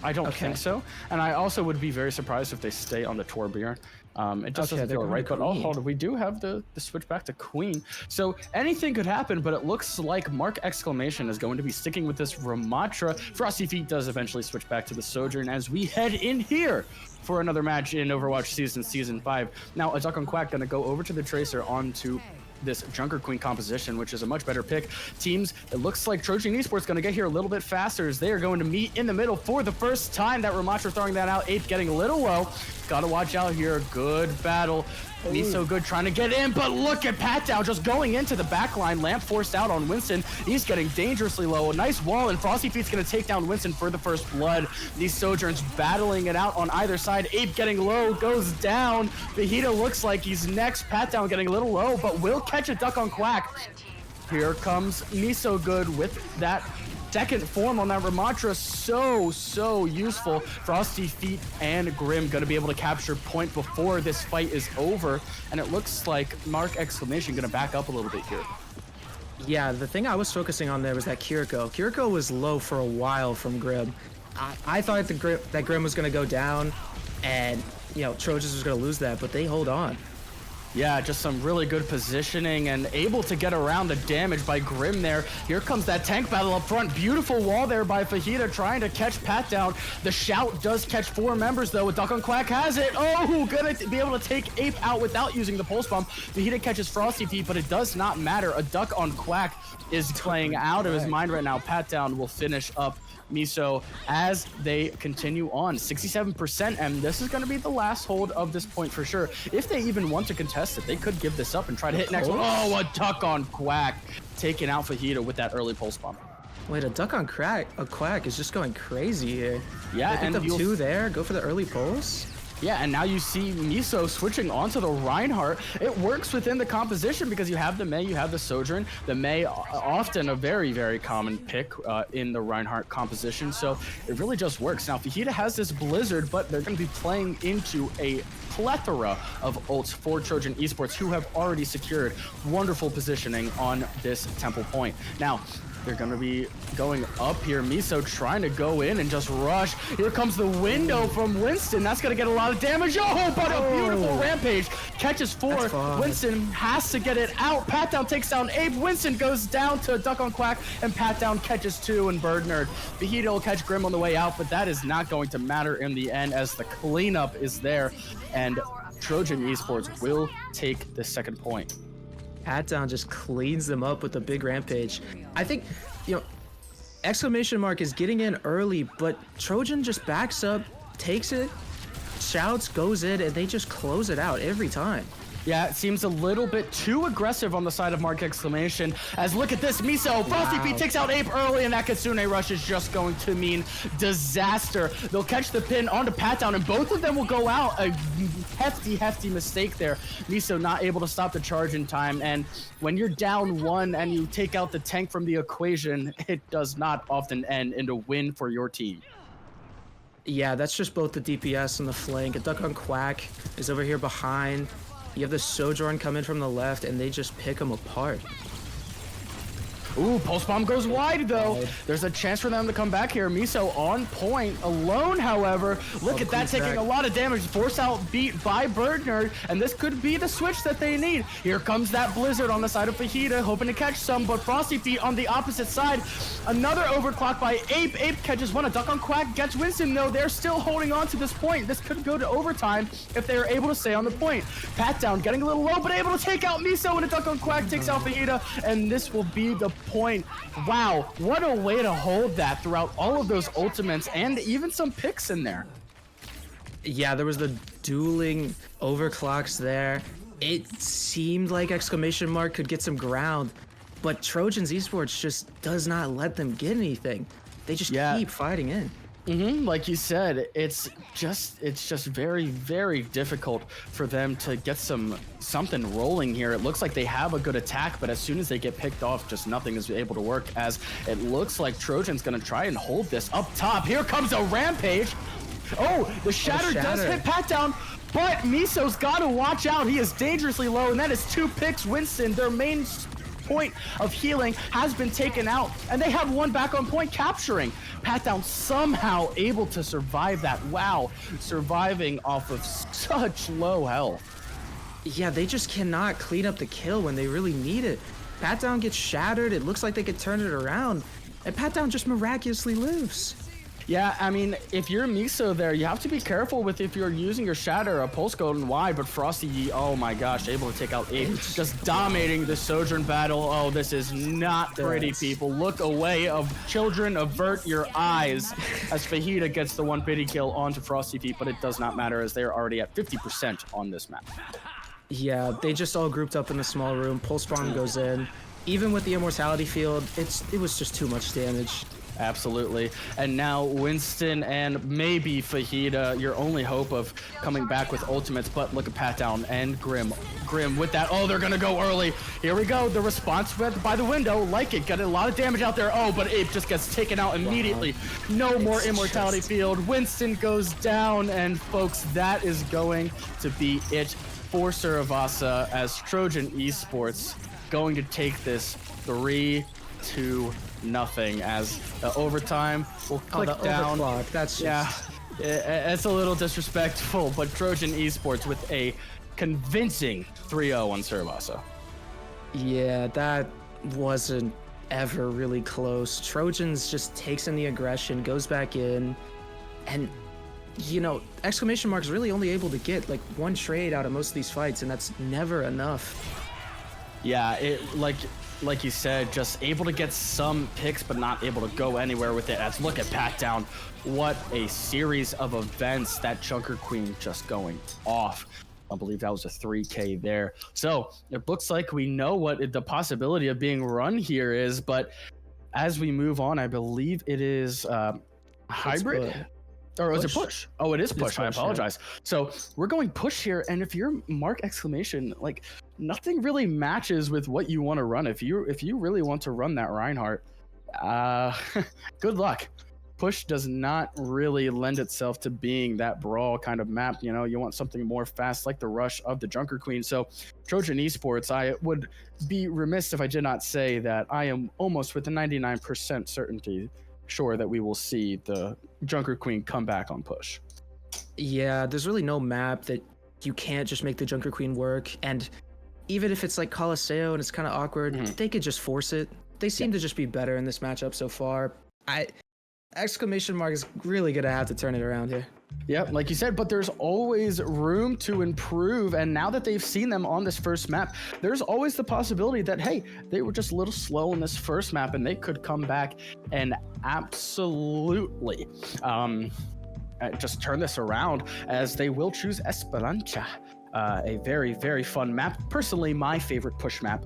I don't think so. And I also would be very surprised if they stay on the Torbjorn. It just doesn't feel right, but hold on, we do have the switch back to Queen. So anything could happen, but it looks like Mark! Exclamation is going to be sticking with this Ramatra. Frosty Feet does eventually switch back to the Sojourn as we head in here for another match in Overwatch Season 5. Now, a Duck on Quack going to go over to the Tracer onto this Junker Queen composition, which is a much better pick. Teams, it looks like Trojan Esports going to get here a little bit faster, as they are going to meet in the middle for the first time. That Ramatra throwing that out. Ape getting a little low. Got to watch out here. Good battle. Miso good trying to get in, but look at Pat Down just going into the back line. Lamp forced out on Winston. He's getting dangerously low. A nice wall, and Frosty Feet's going to take down Winston for the first blood. These Sojourns battling it out on either side. Ape getting low, goes down. Fajita looks like he's next. Pat Down getting a little low, but will catch a duck on Quack. Here comes Miso good with that second form on that Ramatra. So useful. Frosty Feet and Grim gonna be able to capture point before this fight is over, and it looks like Mark Exclamation gonna back up a little bit here. Yeah, the thing I was focusing on there was that Kiriko. Kiriko was low for a while from Grim. I thought that Grim was gonna go down, and Trojans was gonna lose that, but they hold on. Yeah, just some really good positioning and able to get around the damage by Grim there. Here comes that tank battle up front. Beautiful wall there by Fajita trying to catch Pat Down. The shout does catch 4 members though. Duck on Quack has it. Oh, gonna be able to take Ape out without using the pulse bomb. Fajita catches Frosty Feet, but it does not matter. A Duck on Quack is playing out of his mind right now. Pat Down will finish up Miso as they continue on. 67%, and this is going to be the last hold of this point for sure. If they even want to contest it, they could give this up and try to hit next one. Oh, a Duck on Quack, taking out Fajita with that early pulse bomb. Wait, a Duck on Quack is just going crazy here. Yeah, they picked up 2 there. Go for the early pulse. Yeah, and now you see Miso switching onto the Reinhardt. It works within the composition because you have the Mei, you have the Sojourn. The Mei, often a very common pick in the Reinhardt composition, so it really just works. Now, Fajita has this Blizzard, but they're going to be playing into a plethora of ults for Trojan Esports, who have already secured wonderful positioning on this Temple Point. Now, they're going to be going up here. Miso trying to go in and just rush. Here comes the window from Winston. That's going to get a lot of damage. Oh, but a beautiful rampage. Catches 4. Winston has to get it out. Pat Down takes down Ape. Winston goes down to Duck on Quack, and Pat Down catches 2 and Bird Nerd. Fajita will catch Grim on the way out, but that is not going to matter in the end as the cleanup is there, and Trojan Esports will take the second point. Pat Down just cleans them up with a big rampage. I think, Exclamation Mark is getting in early, but Trojan just backs up, takes it, shouts, goes in, and they just close it out every time. Yeah, it seems a little bit too aggressive on the side of Mark Exclamation. As look at this, Miso, Frosty Feet takes out Ape early, and that Kitsune rush is just going to mean disaster. They'll catch the pin onto Pat Down, and both of them will go out. A hefty mistake there. Miso not able to stop the charge in time, and when you're down 1 and you take out the tank from the equation, it does not often end in a win for your team. Yeah, that's just both the DPS and the flank. A Duck on Quack is over here behind. You have the Sojourn come in from the left, and they just pick them apart. Ooh, Pulse Bomb goes wide, though. There's a chance for them to come back here. Miso on point alone, however. Look at that, taking a lot of damage. Force out beat by Bird Nerd, and this could be the switch that they need. Here comes that Blizzard on the side of Fajita, hoping to catch some, but Frosty Feet on the opposite side. Another overclock by Ape. Ape catches 1. A Duck on Quack gets Winston, though. They're still holding on to this point. This could go to overtime if they are able to stay on the point. Pat Down getting a little low, but able to take out Miso, and a Duck on Quack takes out Fajita, and this will be the point. Wow, what a way to hold that throughout all of those ultimates and even some picks in there. Yeah, there was the dueling overclocks there. It seemed like Exclamation Mark could get some ground, but Trojans Esports just does not let them get anything. They just keep fighting in. Like you said, it's just very difficult for them to get something rolling here. It looks like they have a good attack, but as soon as they get picked off, just nothing is able to work, as it looks like Trojan's gonna try and hold this up top. Here comes a rampage. Oh, the Shatter does hit Pat Down, but Miso's gotta watch out. He is dangerously low, and that is 2 picks. Winston, their main point of healing, has been taken out, and they have 1 back on point, capturing. Pat Down somehow able to survive that. Wow, surviving off of such low health. Yeah, they just cannot clean up the kill when they really need it. Pat Down gets shattered, it looks like they could turn it around, and Pat Down just miraculously lives. Yeah, I mean, if you're Miso there, you have to be careful with if you're using your Shatter, a Pulse going wide, but Frosty, oh my gosh, able to take out Ape, just dominating the Sojourn battle. Oh, this is not pretty, people. Look away, children, avert your eyes, as Fajita gets the 1 pity kill onto Frosty Feet, but it does not matter as they're already at 50% on this map. Yeah, they just all grouped up in the small room. Pulse Bomb goes in. Even with the Immortality Field, it was just too much damage. Absolutely. And now Winston and maybe Fajita, your only hope of coming back with ultimates, but look at Pat Down and Grim. Grim with that. Oh, they're going to go early. Here we go. The response by the window. Like it. Got a lot of damage out there. Oh, but Ape just gets taken out immediately. Wow. No more Immortality Field. Winston goes down. And folks, that is going to be it for Suravasa as Trojan Esports going to take this 3-2 as overtime will click down. Overclock. That's just... it's a little disrespectful, but Trojan Esports with a convincing 3-0 on Suravasa. Yeah, that wasn't ever really close. Trojans just takes in the aggression, goes back in, and you know, Exclamation Mark is really only able to get like one trade out of most of these fights, and that's never enough. Yeah, it like you said, just able to get some picks, but not able to go anywhere with it. As look at Pat Down, what a series of events. That Junker Queen just going off. I believe that was a 3K there. So it looks like we know what the possibility of being run here is, but as we move on, I believe it is hybrid. Or is it push? Oh, it is push. I apologize. Yeah. So we're going push here, and if you're Mark Exclamation, like nothing really matches with what you want to run. If you really want to run that Reinhardt, good luck. Push does not really lend itself to being that brawl kind of map. You know, you want something more fast, like the rush of the Junker Queen. So Trojan Esports, I would be remiss if I did not say that I am almost with a 99% certainty sure that we will see the Junker Queen come back on push. Yeah, there's really no map that you can't just make the Junker Queen work, and even if it's like Colosseo and it's kind of awkward, they could just force it. They seem to just be better in this matchup so far. Exclamation Mark is really gonna have to turn it around here. Yep, like you said, but there's always room to improve, and now that they've seen them on this first map, there's always the possibility that, hey, they were just a little slow in this first map and they could come back and absolutely just turn this around, as they will choose Esperanza. A very, very fun map. Personally, my favorite push map,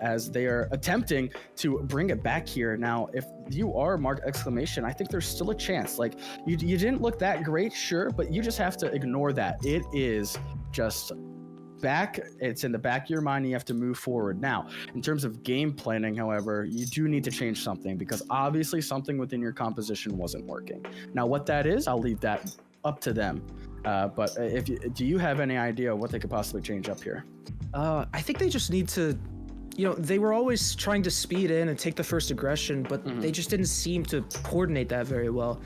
as they are attempting to bring it back here. Now, if you are Mark Exclamation, I think there's still a chance. Like, you didn't look that great, sure, but you just have to ignore that. It is just back. It's in the back of your mind. You have to move forward. Now, in terms of game planning, however, you do need to change something, because obviously something within your composition wasn't working. Now, what that is, I'll leave that up to them. But do you have any idea what they could possibly change up here? I think they just need to, you know, they were always trying to speed in and take the first aggression, but they just didn't seem to coordinate that very well.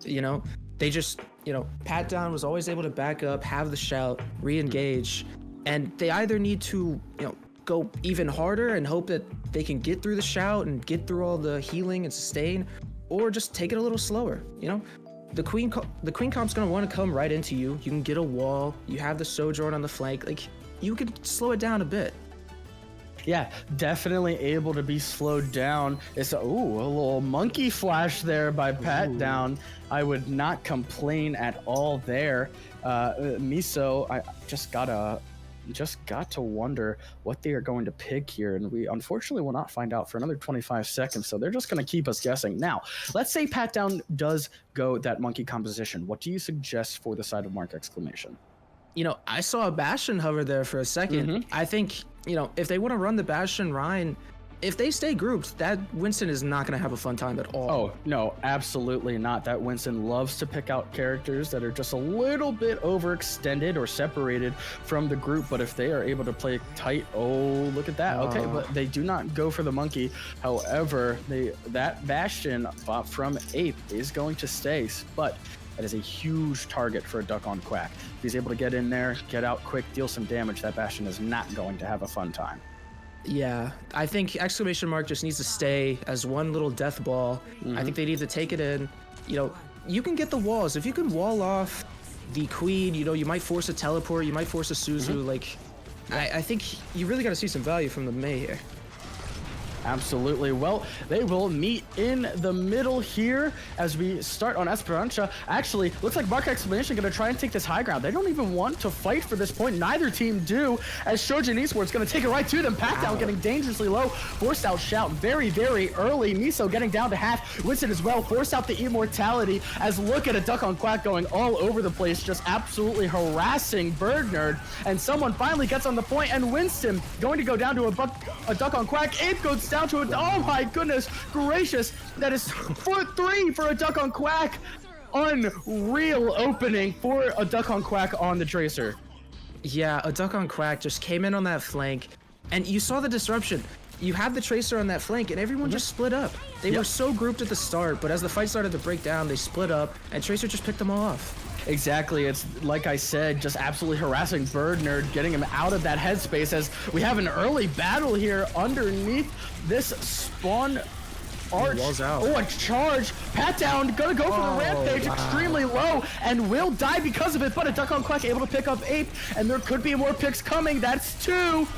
You know, they just, you know, Pat Down was always able to back up, have the shout, re-engage, and they either need to, you know, go even harder and hope that they can get through the shout and get through all the healing and sustain, or just take it a little slower, you know? The queen comp's gonna want to come right into you. You can get a wall. You have the Sojourn on the flank. Like, you could slow it down a bit. Yeah, definitely able to be slowed down. It's a little monkey flash there by Pat Down. I would not complain at all there. Miso, I just got to wonder what they are going to pick here, and we unfortunately will not find out for another 25 seconds, so they're just going to keep us guessing. Now, let's say Pat Down does go that monkey composition. What do you suggest for the side of Mark Exclamation? You know, I saw a Bastion hover there for a second. I think, you know, if they want to run the Bastion Rhine, if they stay grouped, that Winston is not going to have a fun time at all. Oh, no, absolutely not. That Winston loves to pick out characters that are just a little bit overextended or separated from the group. But if they are able to play tight, look at that. Okay, but they do not go for the monkey. However, that Bastion from Ape is going to stay. But that is a huge target for a Duck on Quack. If he's able to get in there, get out quick, deal some damage, that Bastion is not going to have a fun time. Yeah, I think Exclamation Mark just needs to stay as one little death ball. I think they need to take it in. You know, you can get the walls. If you can wall off the Queen, you know, you might force a teleport, you might force a Suzu. Like, I think you really got to see some value from the Mei here. Absolutely. Well, they will meet in the middle here as we start on Esperanza. Actually, looks like Mark Exclamation going to try and take this high ground. They don't even want to fight for this point. Neither team do, as Trojan Esports going to take it right to them. Pat getting dangerously low. Forced out Shout very, very early. Miso getting down to half. Winston as well. Forced out the immortality, as look at a Duck on Quack going all over the place, just absolutely harassing Bird Nerd. And someone finally gets on the point, and Winston going to go down to a Duck on Quack. Ape goes down to it. Oh my goodness gracious. That is 4-3 for a Duck on Quack. Unreal opening for a Duck on Quack on the Tracer. Yeah, a Duck on Quack just came in on that flank, and you saw the disruption. You had the Tracer on that flank, and everyone just split up. They were so grouped at the start, but as the fight started to break down, they split up, and Tracer just picked them all off. Exactly. It's like I said, just absolutely harassing Bird Nerd, getting him out of that headspace as we have an early battle here underneath this spawn arch. Oh, a charge. Pat down, gonna go for the rampage, extremely low, and will die because of it, but a Duck on Quack able to pick up Ape, and there could be more picks coming. That's 2.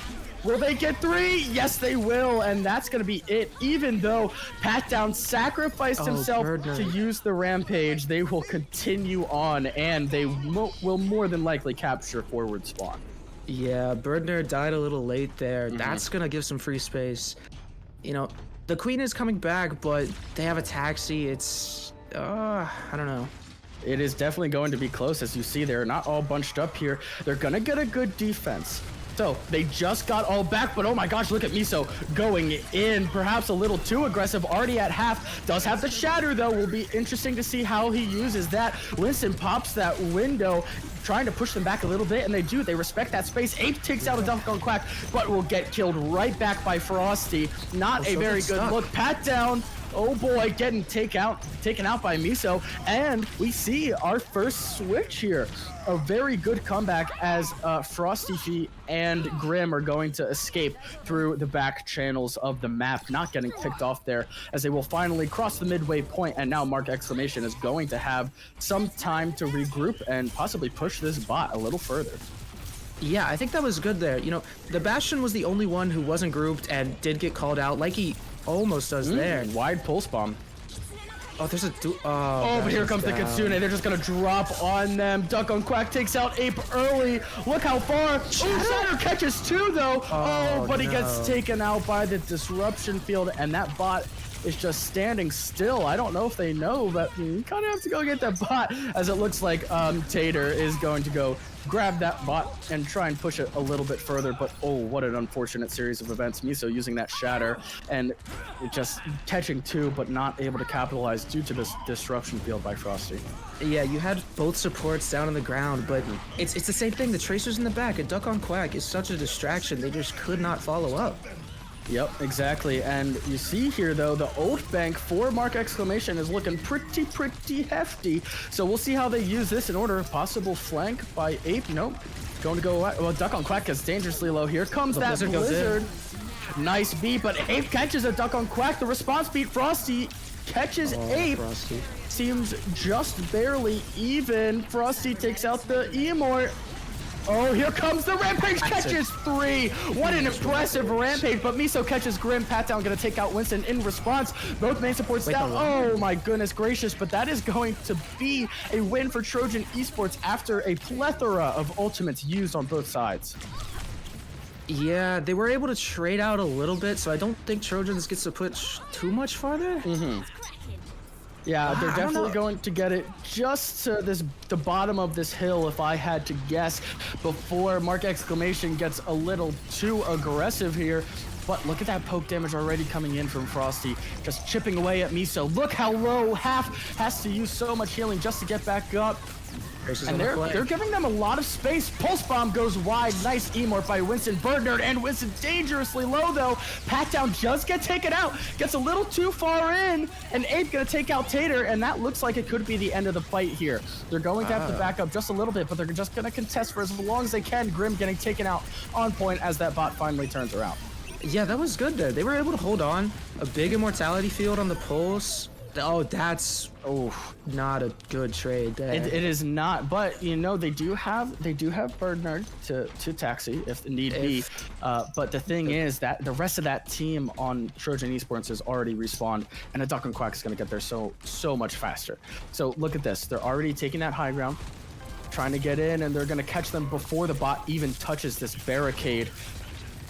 Will they get 3? Yes, they will, and that's going to be it. Even though Pat Down sacrificed himself to use the rampage, they will continue on, and they will more than likely capture forward spawn. Yeah, Bird Nerd died a little late there. That's going to give some free space. You know, the Queen is coming back, but they have a taxi. It's, I don't know. It is definitely going to be close. As you see, they're not all bunched up here. They're going to get a good defense. So they just got all back, but oh my gosh, look at Miso going in, perhaps a little too aggressive, already at half. Does have the shatter though, will be interesting to see how he uses that. Winston pops that window, trying to push them back a little bit, and they do. They respect that space. Ape takes out a Duck on Quack, but will get killed right back by Frosty. Not a very good look. Pat down. Oh boy, getting taken out by Miso, and we see our first switch here. A very good comeback as Frosty and Grim are going to escape through the back channels of the map, not getting picked off there, as they will finally cross the midway point, and now Mark Exclamation is going to have some time to regroup and possibly push this bot a little further. Yeah, I think that was good there. You know, the Bastion was the only one who wasn't grouped and did get called out, like he almost does there. Wide pulse bomb. Oh, there's a but here comes the Kitsune. They're just gonna drop on them. Duck on Quack takes out Ape early. Look how far. Shatter catches 2 though. But he gets taken out by the disruption field, and that bot is just standing still. I don't know if they know, but you kind of have to go get that bot, as it looks like Tater is going to go grab that bot and try and push it a little bit further. But oh, what an unfortunate series of events. Miso using that shatter and just catching 2, but not able to capitalize due to this disruption field by Frosty. Yeah, you had both supports down on the ground, but it's the same thing. The Tracer's in the back. A Duck on Quack is such a distraction. They just could not follow up. Yep, exactly. And you see here, though, the ult bank for Mark Exclamation is looking pretty hefty. So we'll see how they use this in order. Possible flank by Ape. Nope. Going to go, well, Duck on Quack is dangerously low. Here comes that Blizzard. Nice beat, but Ape catches a Duck on Quack. The response beat, Frosty catches Ape. Frosty seems just barely even. Frosty takes out the Emor. Oh, here comes the Rampage, catches 3. What an impressive Rampage, but Miso catches Grim. Pat Down gonna take out Winston in response. Both main supports down. Oh my goodness gracious, but that is going to be a win for Trojan Esports after a plethora of ultimates used on both sides. Yeah, they were able to trade out a little bit, so I don't think Trojans gets to push too much farther. Yeah, they're definitely going to get it just to the bottom of this hill, if I had to guess, before Mark Exclamation gets a little too aggressive here. But look at that poke damage already coming in from Frosty, just chipping away at Miso. Look how low. Half has to use so much healing just to get back up. And they're giving them a lot of space. Pulse bomb goes wide. Nice Emort by Winston. Bird Nerd and Winston dangerously low though. Pat Down just get taken out. Gets a little too far in. And Ape gonna take out Tater, and that looks like it could be the end of the fight here. They're going to have to back up just a little bit, but they're just gonna contest for as long as they can. Grim getting taken out on point as that bot finally turns around. Yeah, that was good there. They were able to hold on. A big immortality field on the pulse. Oh, that's not a good trade there. It is not, but you know they do have Bird Nerd to taxi if need be. But the thing is that the rest of that team on Trojan Esports is already respawned, and a Duck and Quack is going to get there so much faster. So look at this, they're already taking that high ground, trying to get in, and they're going to catch them before the bot even touches this barricade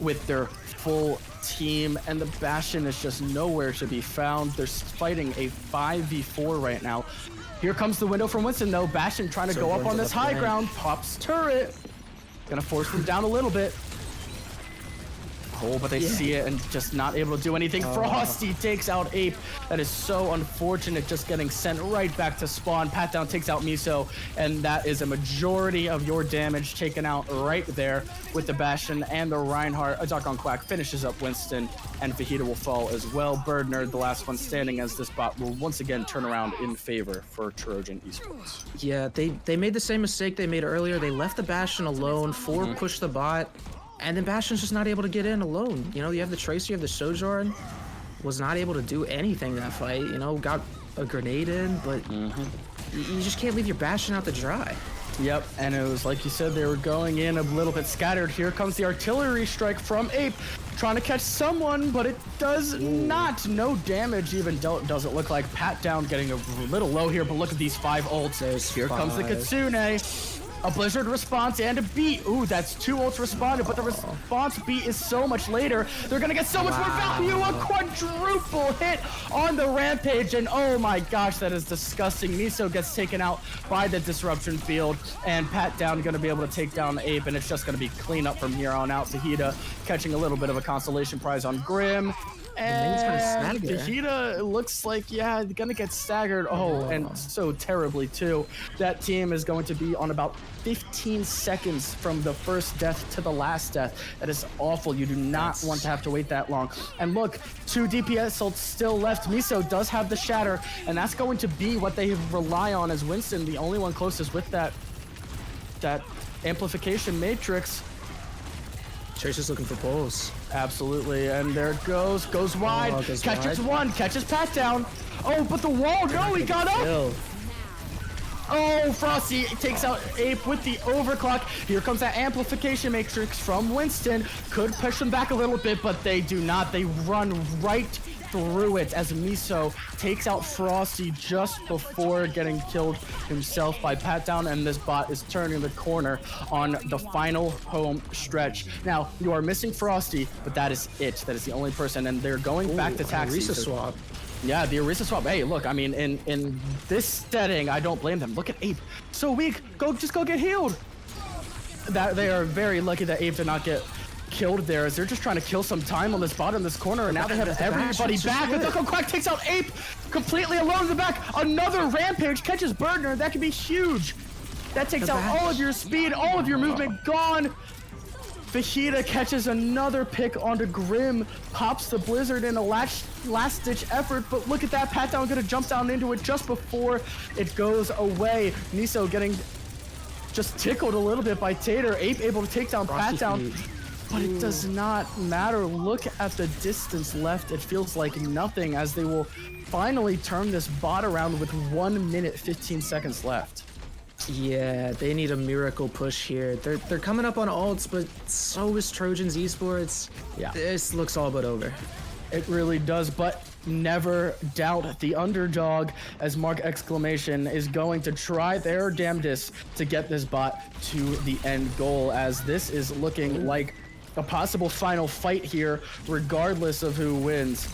with their full team, and the Bastion is just nowhere to be found. They're fighting a 5v4 right now. Here comes the window from Winston though. Bastion trying to go up on this high ground, pops turret, gonna force them down a little bit. Oh, but they see it and just not able to do anything. Frosty takes out Ape. That is so unfortunate, just getting sent right back to spawn. Pat down takes out Miso, and that is a majority of your damage taken out right there with the Bastion and the Reinhardt. A Duck on Quack finishes up Winston, and Fajita will fall as well. Bird Nerd, the last one standing, as this bot will once again turn around in favor for Trojan Esports. Yeah, they made the same mistake they made earlier. They left the Bastion alone, pushed the bot. And then Bastion's just not able to get in alone. You know, you have the Tracer, you have the Sojourn. Was not able to do anything that fight. You know, got a grenade in, but you just can't leave your Bastion out to dry. Yep, and it was like you said, they were going in a little bit scattered. Here comes the artillery strike from Ape, trying to catch someone, but it does not. No damage even, doesn't look like. Pat down getting a little low here, but look at these 5 ults. Here comes the Kitsune. A Blizzard response and a beat. Ooh, that's 2 ults responded, but the response beat is so much later. They're gonna get so much more value. A quadruple hit on the Rampage, and oh my gosh, that is disgusting. Miso gets taken out by the disruption field, and Pat down gonna be able to take down Ape, and it's just gonna be clean up from here on out. Fajita catching a little bit of a consolation prize on Grim. And Fajita looks like, gonna get staggered. Oh, and so terribly too. That team is going to be on about 15 seconds from the first death to the last death. That is awful. You do not want to have to wait that long. And look, 2 DPS ults still left. Miso does have the Shatter, and that's going to be what they rely on as Winston, the only one closest with that amplification matrix. Tracer's looking for pulls. Absolutely, and there it goes wide, catches one, catches Pat down. Oh, but the wall, no, he got up. Oh, Frosty takes out Ape with the overclock. Here comes that amplification matrix from Winston. Could push them back a little bit, but they do not. They run right through it as Miso takes out Frosty just before getting killed himself by Pat down, and this bot is turning the corner on the final home stretch. Now, you are missing Frosty, but that is it. That is the only person, and they're going back to taxi. Orisa swap. Yeah, the Orisa swap. Hey, look, I mean, in this setting, I don't blame them. Look at Ape. So weak. Just go get healed. That they are very lucky that Ape did not get killed there, as they're just trying to kill some time on this bottom of this corner, and now they have everybody back. And Duck and Quack takes out Ape completely alone in the back. Another Rampage catches Birdner. That could be huge. That takes out all of your speed, all of your movement gone. Fajita catches another pick onto Grim, pops the Blizzard in a last-ditch effort, but look at that, Pat down gonna jump down into it just before it goes away. Miso getting just tickled a little bit by Tater. Ape able to take down Pat down, but it does not matter. Look at the distance left. It feels like nothing, as they will finally turn this bot around with 1 minute 15 seconds left. Yeah, they need a miracle push here. They're coming up on ults, but so is Trojans Esports. Yeah, this looks all but over. It really does, but never doubt the underdog, as Mark Exclamation is going to try their damnedest to get this bot to the end goal, as this is looking like a possible final fight here, regardless of who wins.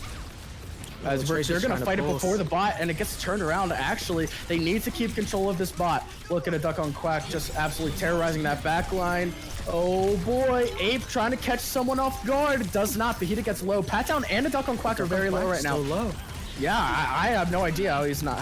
As they're going to fight it before the bot, and it gets turned around. Actually, they need to keep control of this bot. Look at a Duck on Quack just absolutely terrorizing that back line. Oh boy, Ape trying to catch someone off guard. Does not. Fajita gets low. Pat down and a Duck on Quack are very low right now. Low. Yeah, I have no idea how he's not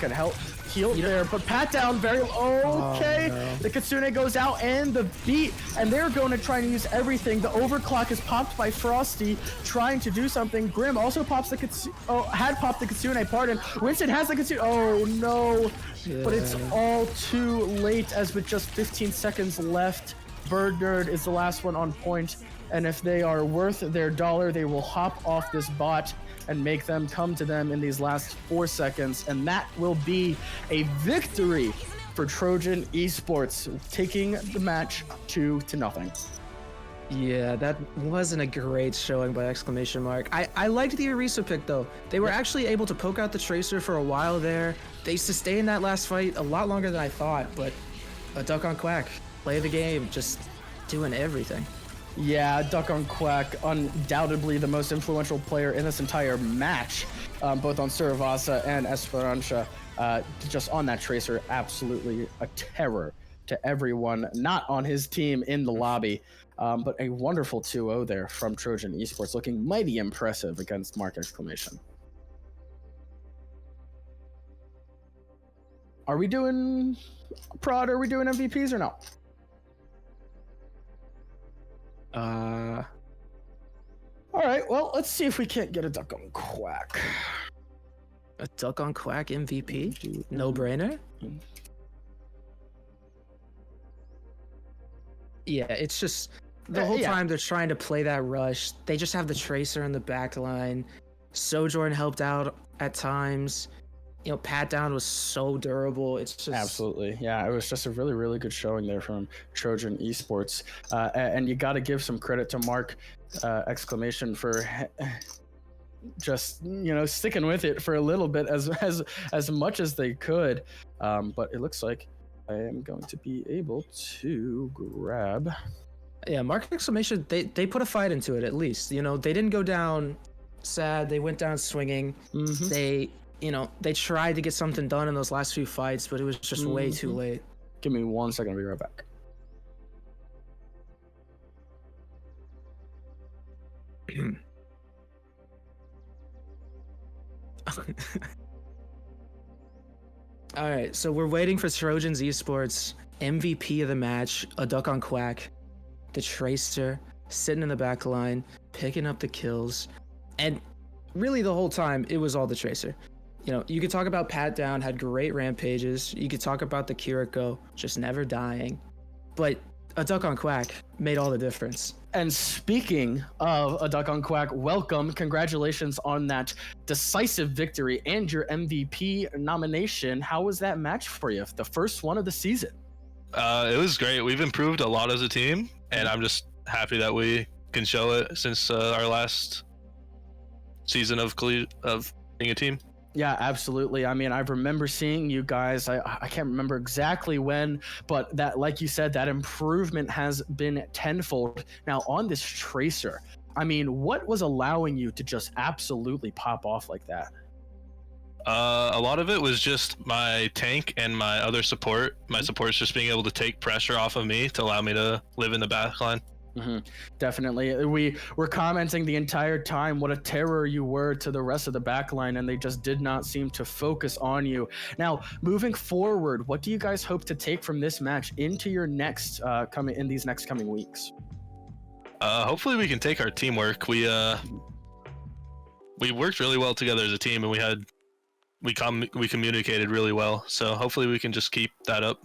going to help heal there, but Pat down very okay. No. The Kitsune goes out and the beat, and they're going to try and use everything. The overclock is popped by Frosty, trying to do something. Grim also pops the Kitsune. Oh, had popped the Kitsune, pardon. Winston has the Kitsune. Oh no. Yeah. But it's all too late, as with just 15 seconds left. Bird Nerd is the last one on point, and if they are worth their dollar, they will hop off this bot and make them come to them in these last 4 seconds, and that will be a victory for Trojan Esports, taking the match 2-0. Yeah, that wasn't a great showing by Exclamation Mark. I liked the Orisa pick, though. They were actually able to poke out the Tracer for a while there. They sustained that last fight a lot longer than I thought, but a Duck on Quack, play the game, just doing everything. Yeah, Duck on Quack, undoubtedly the most influential player in this entire match, both on Suravasa and Esperanza. Just on that Tracer, absolutely a terror to everyone not on his team in the lobby. But a wonderful 2-0 there from Trojan Esports, looking mighty impressive against Mark Exclamation. Are we doing prod? Are we doing MVPs or no? All right, well, let's see if we can't get a Duck on Quack. A Duck on Quack MVP? No brainer? Yeah, it's just the whole time they're trying to play that rush. They just have the Tracer in the back line. Sojourn helped out at times. You know, Pat Down was so durable. It's just absolutely, yeah. It was just a really, really good showing there from Trojan Esports, and you got to give some credit to Mark Exclamation for just sticking with it for a little bit as much as they could. But it looks like I am going to be able to grab. Yeah, Mark Exclamation. They put a fight into it at least. You know, they didn't go down sad. They went down swinging. Mm-hmm. They tried to get something done in those last few fights, but it was just way too late. Give me 1 second, I'll be right back. All right, so we're waiting for Trojans Esports MVP of the match, a Duck on Quack, the Tracer, sitting in the back line, picking up the kills, and really the whole time it was all the Tracer. You know, you could talk about Pat Down, had great rampages. You could talk about the Kiriko, just never dying. But a Duck on Quack made all the difference. And speaking of a Duck on Quack, welcome. Congratulations on that decisive victory and your MVP nomination. How was that match for you? The first one of the season. It was great. We've improved a lot as a team, and I'm just happy that we can show it since our last season of being a team. Yeah, absolutely. I mean, I remember seeing you guys. I can't remember exactly when, but that, like you said, that improvement has been tenfold. Now on this Tracer, I mean, what was allowing you to just absolutely pop off like that? A lot of it was just my tank and my other support. My support's just being able to take pressure off of me to allow me to live in the backline. Mm-hmm. Definitely. We were commenting the entire time what a terror you were to the rest of the backline, and they just did not seem to focus on you. Now, moving forward, what do you guys hope to take from this match into your next these next coming weeks? Hopefully we can take our teamwork. We worked really well together as a team, and we communicated really well. So hopefully we can just keep that up.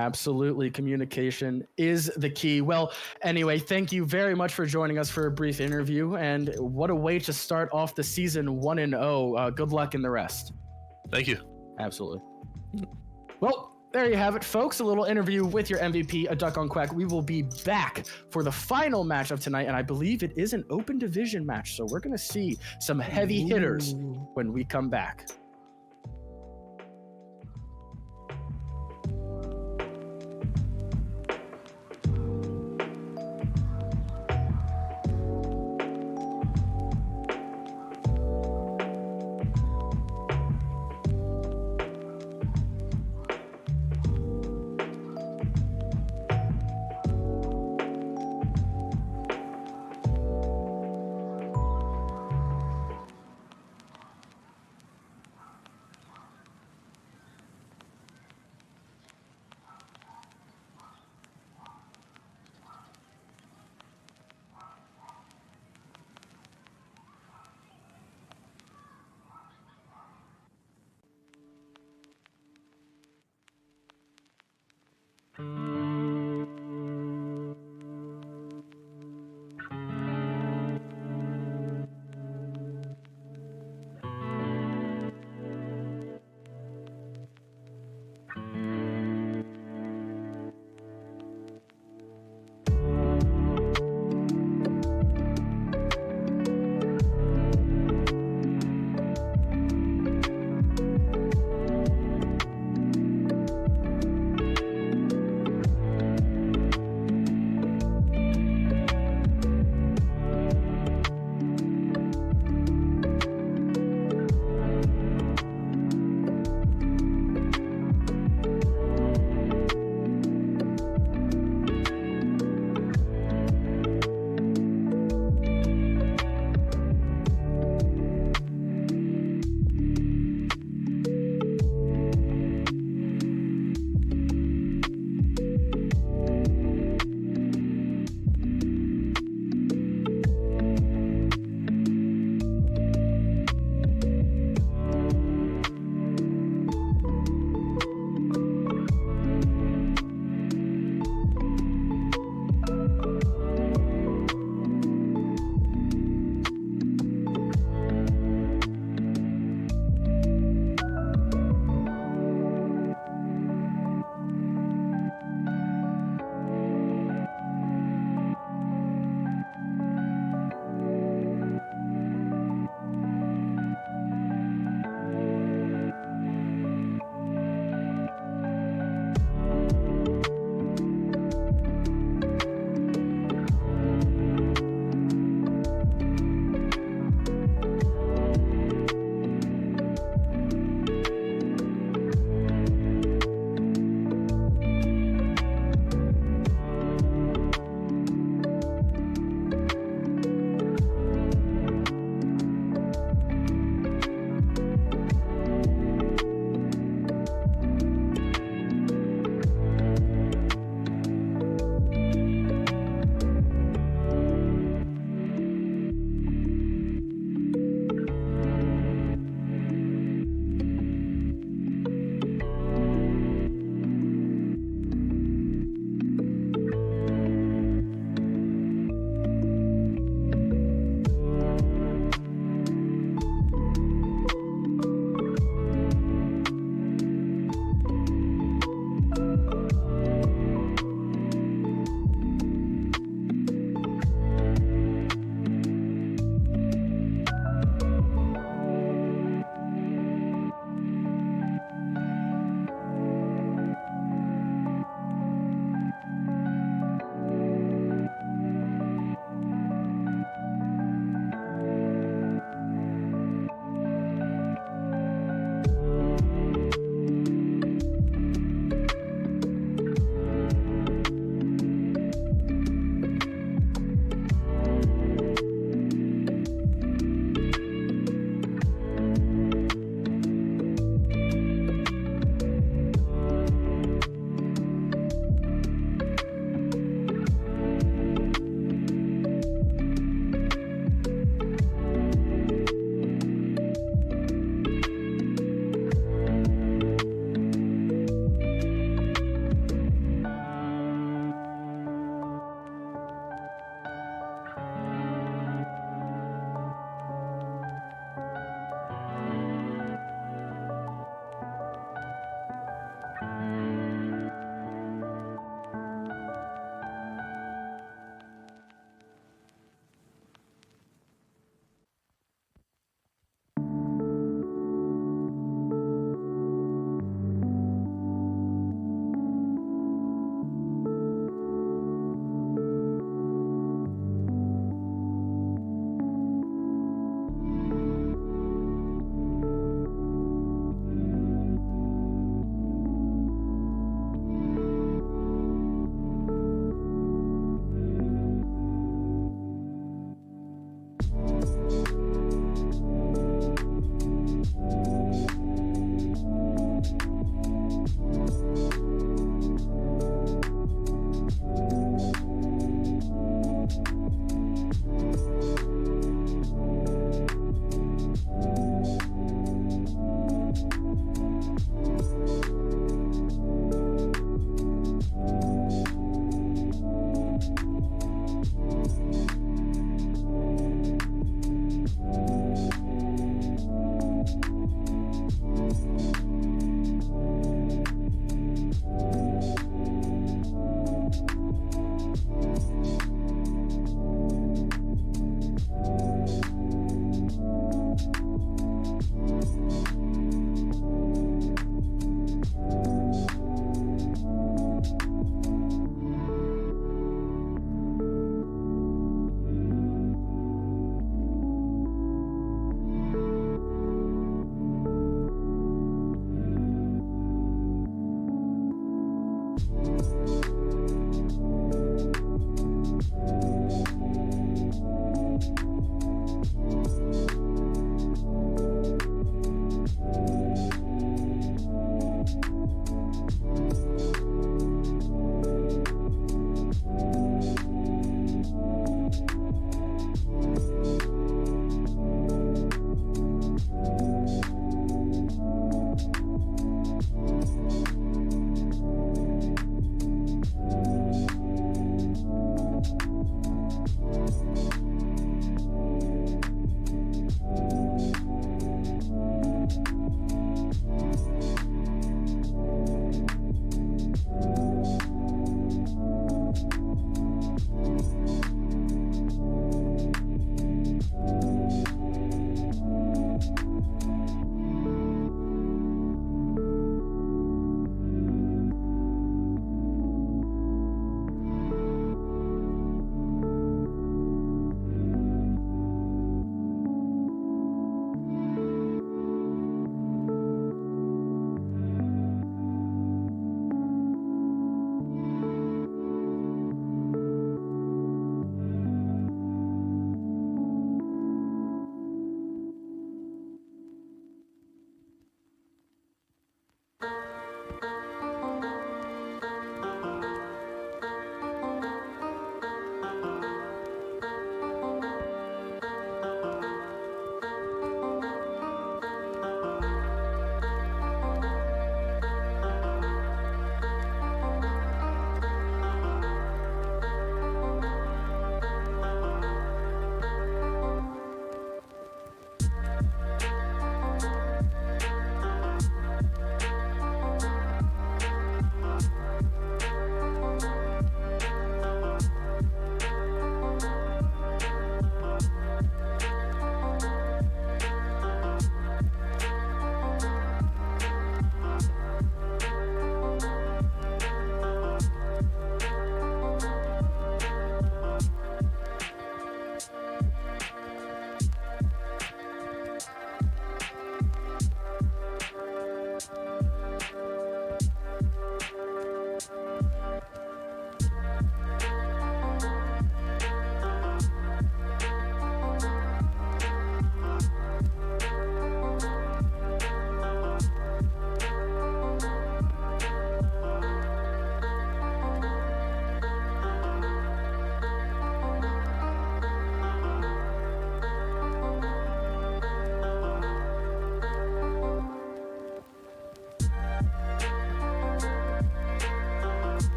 Absolutely. Communication is the key. Well, anyway, thank you very much for joining us for a brief interview. And what a way to start off the season 1-0. Good luck in the rest. Thank you. Absolutely. Well, there you have it, folks. A little interview with your MVP, a Duck on Quack. We will be back for the final match of tonight. And I believe it is an open division match. So we're going to see some heavy hitters when we come back.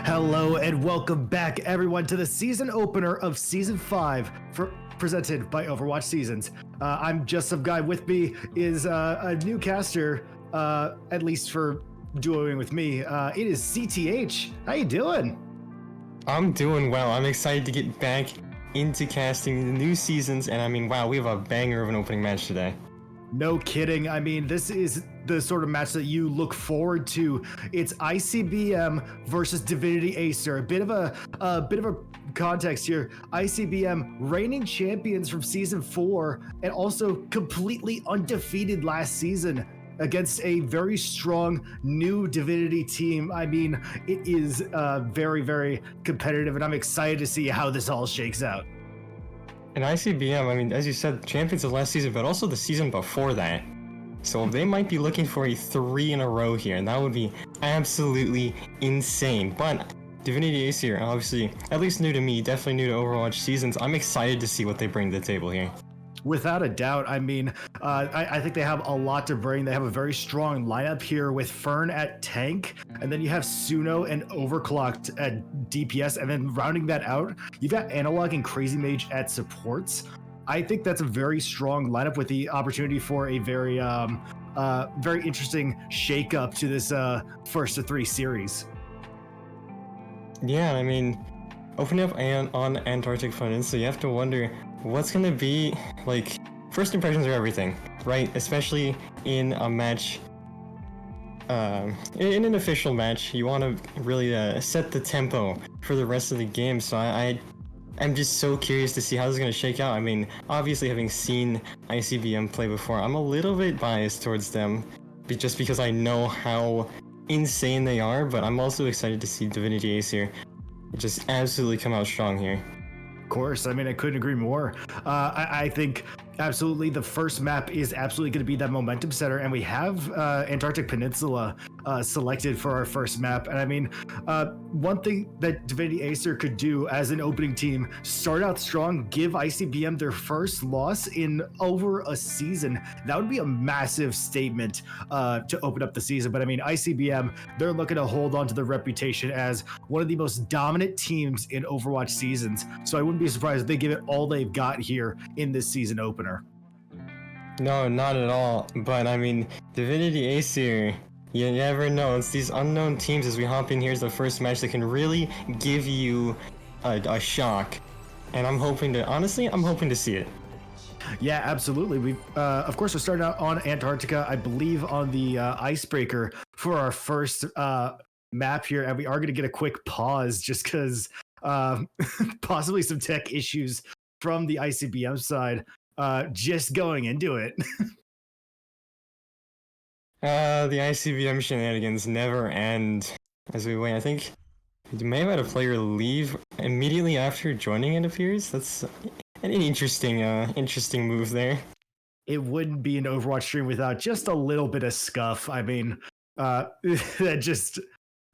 Hello and welcome back, everyone, to the season opener of Season 5 presented by Overwatch Seasons. I'm JustSomeGuy. With me is a new caster, at least for duoing with me. It is CTH. How you doing? I'm doing well. I'm excited to get back into casting the new seasons, and I mean, wow, we have a banger of an opening match today. No kidding. I mean, this is the sort of match that you look forward to. It's ICBM versus Divinity Aesir. A bit of a context here. ICBM reigning champions from season 4 and also completely undefeated last season against a very strong new Divinity team. I mean, it is very, very competitive, and I'm excited to see how this all shakes out. And ICBM, I mean, as you said, champions of last season, but also the season before that. So they might be looking for a 3 in a row here, and that would be absolutely insane. But Divinity Aesir, obviously, at least new to me, definitely new to Overwatch Seasons. I'm excited to see what they bring to the table here. Without a doubt. I mean, I think they have a lot to bring. They have a very strong lineup here with Fern at tank, and then you have Suno and Overclocked at DPS, and then rounding that out, you've got Analog and Crazy Mage at supports. I think that's a very strong lineup with the opportunity for a very, very interesting shake-up to this first of 3 series. Yeah, I mean, opening up on Antarctic Peninsula, you have to wonder what's gonna be, like, first impressions are everything, right? Especially in a match, in an official match, you want to really set the tempo for the rest of the game. So I'm just so curious to see how this is gonna shake out. I mean, obviously having seen ICBM play before, I'm a little bit biased towards them, just because I know how insane they are, but I'm also excited to see Divinity Aesir just absolutely come out strong here. Course. I mean, I couldn't agree more. I think absolutely the first map is absolutely going to be that momentum setter, and we have Antarctic Peninsula selected for our first map. And I mean, one thing that Divinity Aesir could do as an opening team, start out strong, give ICBM their first loss in over a season. That would be a massive statement to open up the season. But I mean, ICBM, they're looking to hold on to their reputation as one of the most dominant teams in Overwatch Seasons. So I wouldn't be surprised if they give it all they've got here in this season opener. No, not at all. But I mean, Divinity Aesir, you never know. It's these unknown teams as we hop in here as the first match that can really give you a shock. And I'm hoping to see it. Yeah, absolutely. We, of course, we're starting out on Antarctica, I believe on the icebreaker for our first map here. And we are going to get a quick pause just because possibly some tech issues from the ICBM side. Just going into it. The ICBM shenanigans never end as we wait. I think you may have had a player leave immediately after joining, it appears. That's an interesting move there. It wouldn't be an Overwatch stream without just a little bit of scuff. I mean, that just...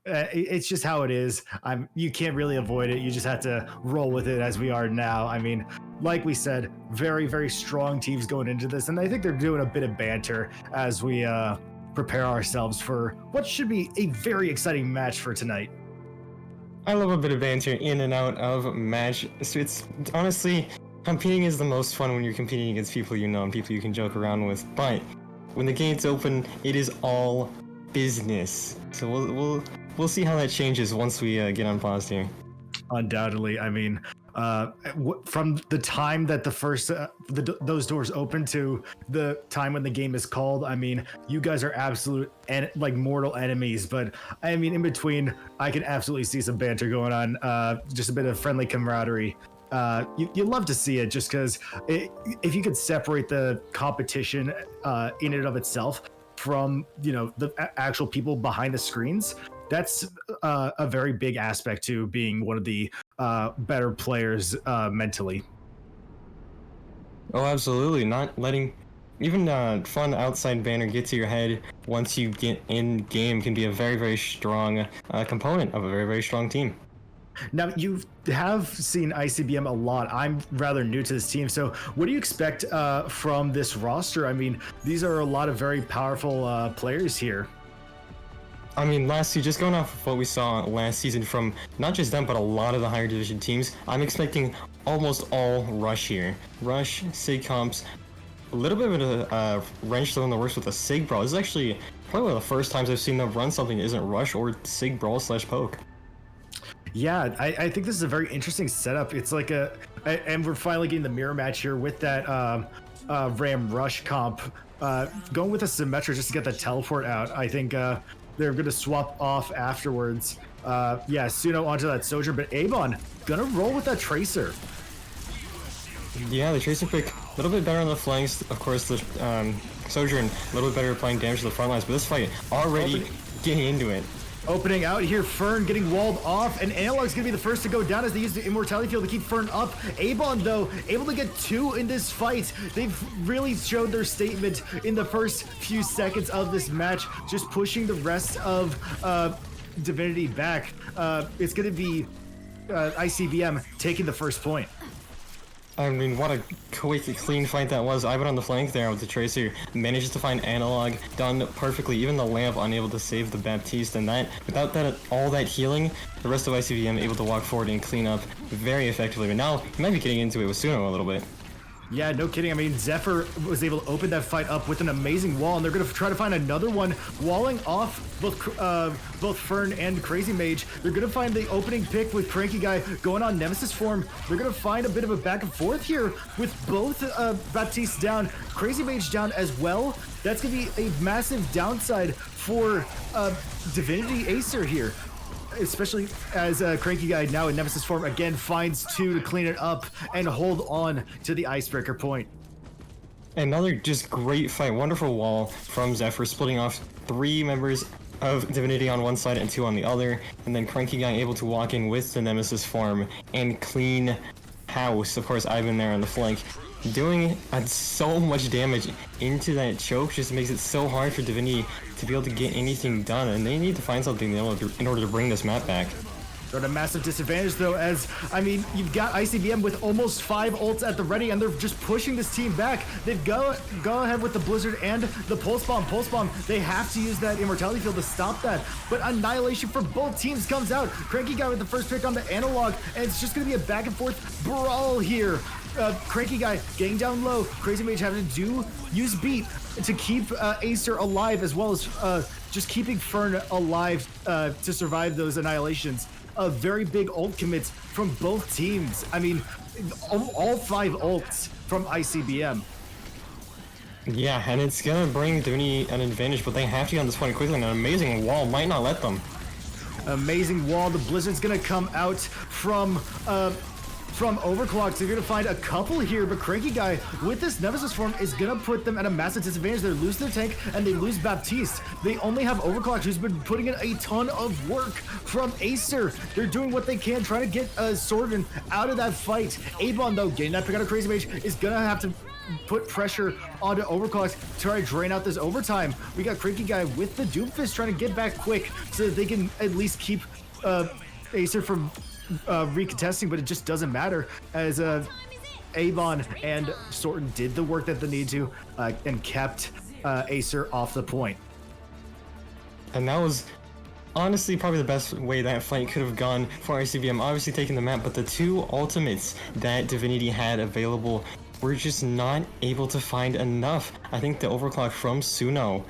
it's just how it is. You can't really avoid it. You just have to roll with it as we are now. I mean, like we said, very, very strong teams going into this, and I think they're doing a bit of banter as we prepare ourselves for what should be a very exciting match for tonight. I love a bit of banter in and out of match. So it's honestly, competing is the most fun when you're competing against people you know and people you can joke around with. But when the gates open, it is all business. So we'll see how that changes once we get on pause here. Undoubtedly. I mean, from the time that the first those doors open to the time when the game is called, I mean, you guys are absolute like mortal enemies. But I mean, in between, I can absolutely see some banter going on, just a bit of friendly camaraderie. You love to see it, just because if you could separate the competition in and of itself from, you know, the actual people behind the screens, that's a very big aspect to being one of the better players mentally. Oh, absolutely. Not letting even fun outside banner get to your head once you get in game can be a very, very strong component of a very, very strong team. Now, you have seen ICBM a lot. I'm rather new to this team, so what do you expect from this roster? I mean, these are a lot of very powerful players here. I mean, just going off of what we saw last season from not just them, but a lot of the higher division teams, I'm expecting almost all Rush here. Rush, Sig comps, a little bit of a wrench though in the works with a Sig Brawl. This is actually probably one of the first times I've seen them run something that isn't Rush or Sig Brawl / Poke. Yeah, I think this is a very interesting setup. It's like and we're finally getting the mirror match here with that Ram Rush comp. Going with a Symmetra just to get the teleport out. I think they're going to swap off afterwards. Yeah, Suno onto that Sojourn, but Avon gonna roll with that Tracer. Yeah, the Tracer pick a little bit better on the flanks. Of course, the Sojourn a little bit better applying damage to the front lines, but this fight already getting into it. Opening out here, Fern getting walled off, and Analog's gonna be the first to go down as they use the Immortality Field to keep Fern up. Avon, though, able to get 2 in this fight. They've really showed their statement in the first few seconds of this match, just pushing the rest of Divinity back. It's gonna be ICBM taking the first point. I mean, what a quick, clean fight that was. Ivan on the flank there with the Tracer manages to find Analog, done perfectly. Even the Lamp unable to save the Baptiste, and without all that healing, the rest of ICBM able to walk forward and clean up very effectively. But now he might be getting into it with Suno a little bit. Yeah, no kidding. I mean, Zephyr was able to open that fight up with an amazing wall, and they're going to try to find another one, walling off both Fern and Crazy Mage. They're going to find the opening pick with Cranky Guy going on Nemesis form. They're going to find a bit of a back and forth here with both Baptiste down, Crazy Mage down as well. That's going to be a massive downside for Divinity Aesir here. Especially as Cranky Guy now in Nemesis form again finds 2 to clean it up and hold on to the icebreaker point. Another just great fight, wonderful wall from Zephyr, splitting off 3 members of Divinity on one side and 2 on the other, and then Cranky Guy able to walk in with the Nemesis form and clean house. Of course, Ivan there on the flank, doing so much damage into that choke just makes it so hard for Divinity to be able to get anything done, and they need to find something in order to bring this map back. They're at a massive disadvantage though, as, I mean, you've got ICBM with almost 5 ults at the ready, and they're just pushing this team back. They've go ahead with the Blizzard and the Pulse Bomb. Pulse Bomb, they have to use that Immortality Field to stop that, but Annihilation for both teams comes out. Cranky Guy with the first pick on the Analog, and it's just gonna be a back and forth brawl here. Cranky Guy getting down low, Crazy Mage having to use beat to keep Aesir alive, as well as just keeping Fern alive to survive those annihilations. Very big ult commits from both teams. I mean, all 5 ults from ICBM. Yeah, and it's gonna bring Divinity an advantage, but they have to get on this point quickly, and an amazing wall might not let them. Amazing wall. The Blizzard's gonna come out from Overclock, so you're gonna find a couple here, but Cranky Guy with this Nemesis form is gonna put them at a massive disadvantage. They lose their tank and they lose Baptiste. They only have Overclock, who's been putting in a ton of work from Aesir. They're doing what they can, trying to get Sordin out of that fight. Avon, though, getting that pick out of Crazy Mage, is gonna have to put pressure onto Overclock to try to drain out this overtime. We got Cranky Guy with the Doomfist trying to get back quick so that they can at least keep Aesir from recontesting, but it just doesn't matter, as Avon and Sorton did the work that they need to and kept Aesir off the point. And that was honestly probably the best way that fight could have gone for ICBM, obviously taking the map, but the 2 ultimates that Divinity had available were just not able to find enough. I think the overclock from Suno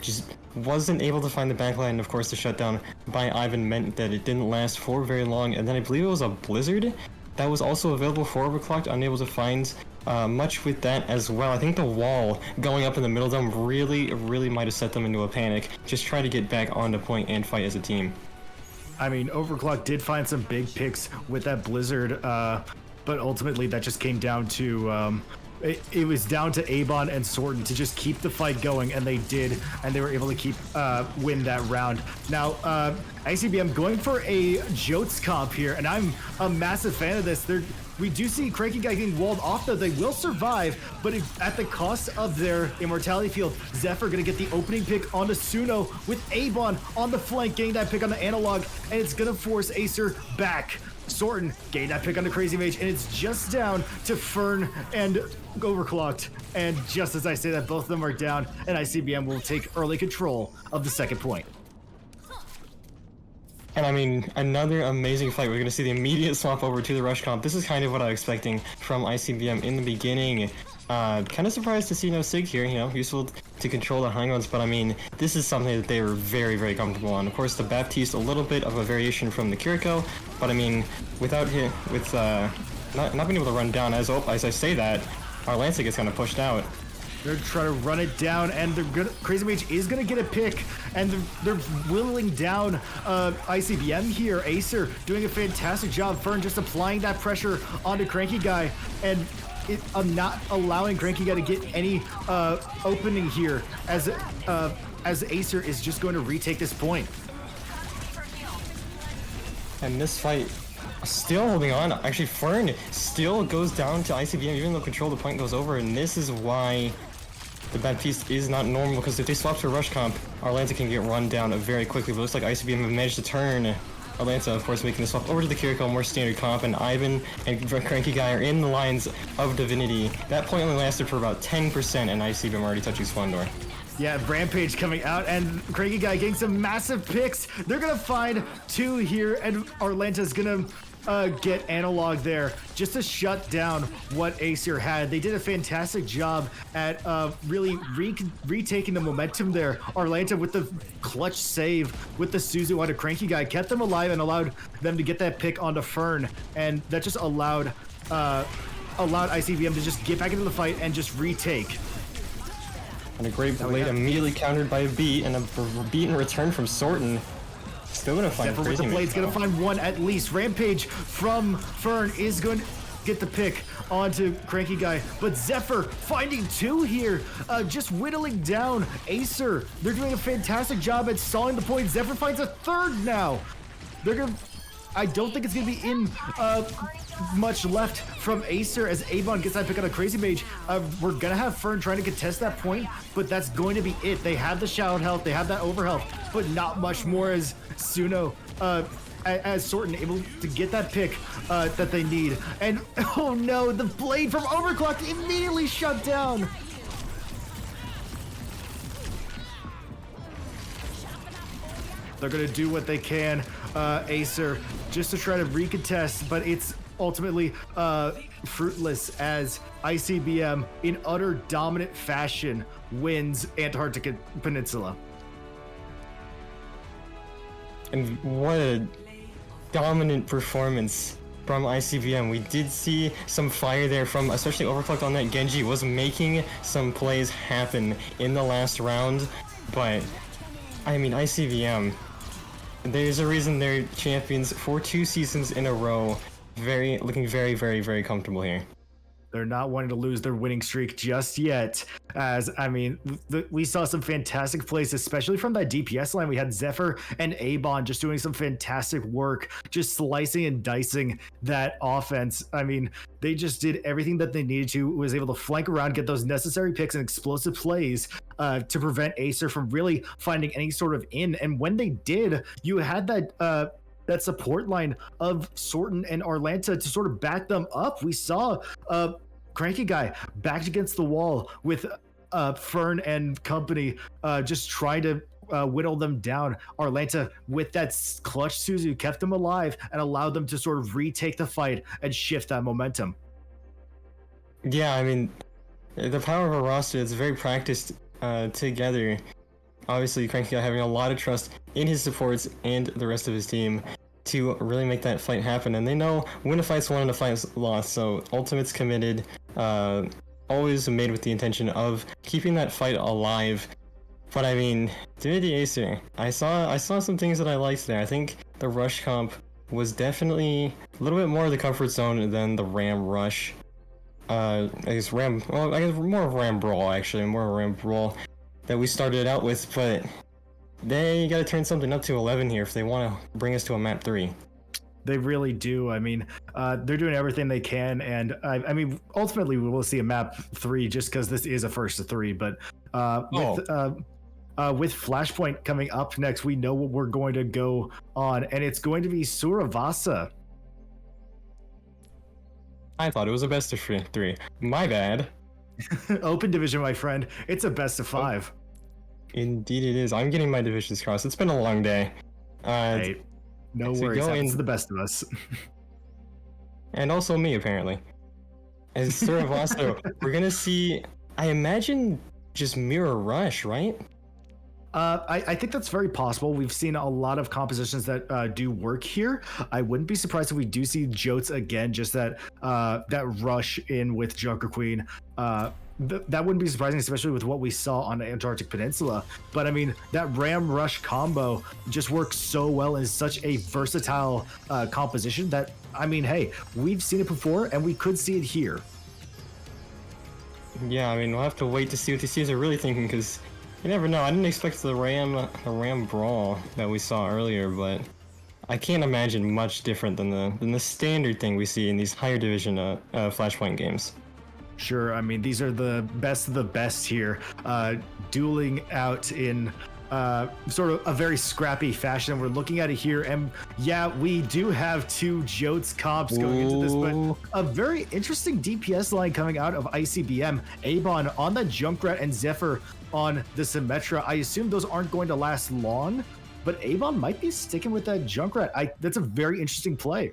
just wasn't able to find the backline, and of course the shutdown by Ivan meant that it didn't last for very long, and then I believe it was a Blizzard that was also available for Overclocked, unable to find much with that as well. I think the wall going up in the middle dome really might have set them into a panic. Just try to get back on the point and fight as a team. I mean, Overclock did find some big picks with that Blizzard, but ultimately that just came down to it was down to Avon and Sorton to just keep the fight going, and they did, and they were able to win that round. Now, ICBM going for a Jotes comp here, and I'm a massive fan of this. We do see Cranky Guy getting walled off, though. They will survive, but at the cost of their Immortality Field. Zephyr gonna get the opening pick onto Suno with Avon on the flank, getting that pick on the Analog, and it's gonna force Aesir back. Sorton getting that pick on the Crazy Mage, and it's just down to Fern and Overclocked. And just as I say that, both of them are down, and ICBM will take early control of the second point. And I mean, another amazing fight. We're going to see the immediate swap over to the rush comp. This is kind of what I was expecting from ICBM in the beginning. Kind of surprised to see no Sig here, you know, useful to control the high ones, but I mean, this is something that they were very, very comfortable on. Of course, the Baptiste, a little bit of a variation from the Kiriko, but I mean, without hit, with not being able to run down, as I say that, our Lancer gets kind of pushed out. They're trying to run it down, and Crazy Mage is gonna get a pick, and they're whittling down ICBM here. Aesir doing a fantastic job. Fern just applying that pressure onto Cranky Guy, and not allowing Cranky Guy to get any opening here, as Aesir is just going to retake this point. And this fight still holding on. Actually, Fern still goes down to ICBM, even though control the point goes over, and this is why the Baptiste is not normal, because if they swap to a rush comp, Arlanta can get run down very quickly. But it looks like ICBM have managed to turn Arlanta, of course, making the swap over to the Kiriko, more standard comp, and Ivan and Cranky Guy are in the lines of Divinity. That point only lasted for about 10%, and ICBM already touching Splendor. Yeah, Rampage coming out, and Cranky Guy getting some massive picks. They're gonna find 2 here, and Arlanta's gonna get Analog there just to shut down what Aesir had. They did a fantastic job at really retaking the momentum there. Arlanta with the clutch save with the Suzu onto Cranky Guy kept them alive and allowed them to get that pick onto Fern, and that just allowed ICBM to just get back into the fight and just retake. And a great blade immediately countered by a beat, and a beat in return from Sorton. Still gonna find Zephyr with the blade's gonna find 1 at least. Rampage from Fern is going to get the pick onto Cranky Guy, but Zephyr finding 2 here, just whittling down Aesir. They're doing a fantastic job at stalling the point. Zephyr finds a 3rd now. I don't think it's gonna be in much left from Aesir as Avon gets that pick on a Crazy Mage. We're gonna have Fern trying to contest that point, but that's going to be it. They have the shout health, they have that over health, but not much more as Suno, as Sorton able to get that pick that they need. And oh no, the blade from Overclocked immediately shut down. They're gonna do what they can, Aesir, just to try to recontest, but it's ultimately fruitless as ICBM, in utter dominant fashion, wins Antarctica Peninsula. And what a dominant performance from ICBM. We did see some fire there from, especially Overclocked on that Genji, was making some plays happen in the last round, but I mean, ICBM, there's a reason they're champions for 2 seasons in a row. Looking very, very, very comfortable here. They're not wanting to lose their winning streak just yet, as, I mean, we saw some fantastic plays, especially from that DPS line. We had Zephyr and Abon just doing some fantastic work, just slicing and dicing that offense. I mean, they just did everything that they needed to, was able to flank around, get those necessary picks and explosive plays to prevent Aesir from really finding any sort of in. And when they did, you had that support line of Sorton and Arlanta to sort of back them up. We saw Cranky Guy backed against the wall with Fern and company just trying to whittle them down. Arlanta with that clutch Suzu kept them alive and allowed them to sort of retake the fight and shift that momentum. Yeah, I mean, the power of a roster is very practiced together. Obviously, Cranky Guy having a lot of trust in his supports and the rest of his team to really make that fight happen. And they know when a fight's won and a fight's lost, so Ultimate's committed, always made with the intention of keeping that fight alive. But I mean, Divinity Aesir, I saw some things that I liked there. I think the rush comp was definitely a little bit more of the comfort zone than the Ram rush. I guess more of Ram Brawl, actually, more of a Ram Brawl that we started out with, but they gotta turn something up to 11 here if they want to bring us to a map 3. They really do. I mean, they're doing everything they can, and I mean, ultimately we will see a map 3 just because this is a first to 3. But with Flashpoint coming up next, we know what we're going to go on, and it's going to be Suravasa. I thought it was a best of 3. My bad. Open division, my friend. It's a best of 5. Indeed it is. I'm getting my divisions crossed. It's been a long day. Hey, No As we worries. go Happens in- to the best of us. And also me, apparently. As sort of also, we're gonna see, I imagine, just mirror rush, right? I think that's very possible. We've seen a lot of compositions that do work here. I wouldn't be surprised if we do see Jotes again, just that rush in with Junker Queen. That wouldn't be surprising, especially with what we saw on the Antarctic Peninsula. But I mean, that Ram Rush combo just works so well and is such a versatile composition that, I mean, hey, we've seen it before and we could see it here. Yeah, I mean, we'll have to wait to see what these teams are really thinking, because you never know. I didn't expect the Ram brawl that we saw earlier, but I can't imagine much different than the standard thing we see in these higher division Flashpoint games. Sure, I mean, these are the best of the best here, dueling out in sort of a very scrappy fashion. We're looking at it here, and yeah, we do have two Jotes comps going into this, but a very interesting DPS line coming out of ICBM. Avon on the Junkrat and Zephyr on the Symmetra. I assume those aren't going to last long, but Avon might be sticking with that Junkrat. That's a very interesting play.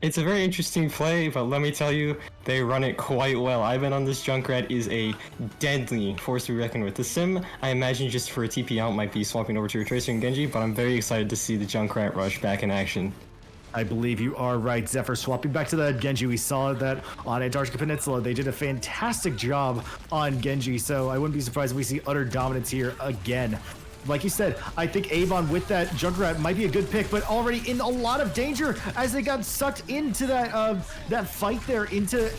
It's a very interesting play, but let me tell you, they run it quite well. Ivan on this Junkrat is a deadly force to be reckoned with. The Sim, I imagine just for a TP out, might be swapping over to a Tracer and Genji, but I'm very excited to see the Junkrat rush back in action. I believe you are right, Zephyr. Swapping back to the Genji, we saw that on Antarctica Peninsula. They did a fantastic job on Genji, so I wouldn't be surprised if we see utter dominance here again. Like you said, I think Avon with that Junkrat might be a good pick, but already in a lot of danger as they got sucked into that fight there into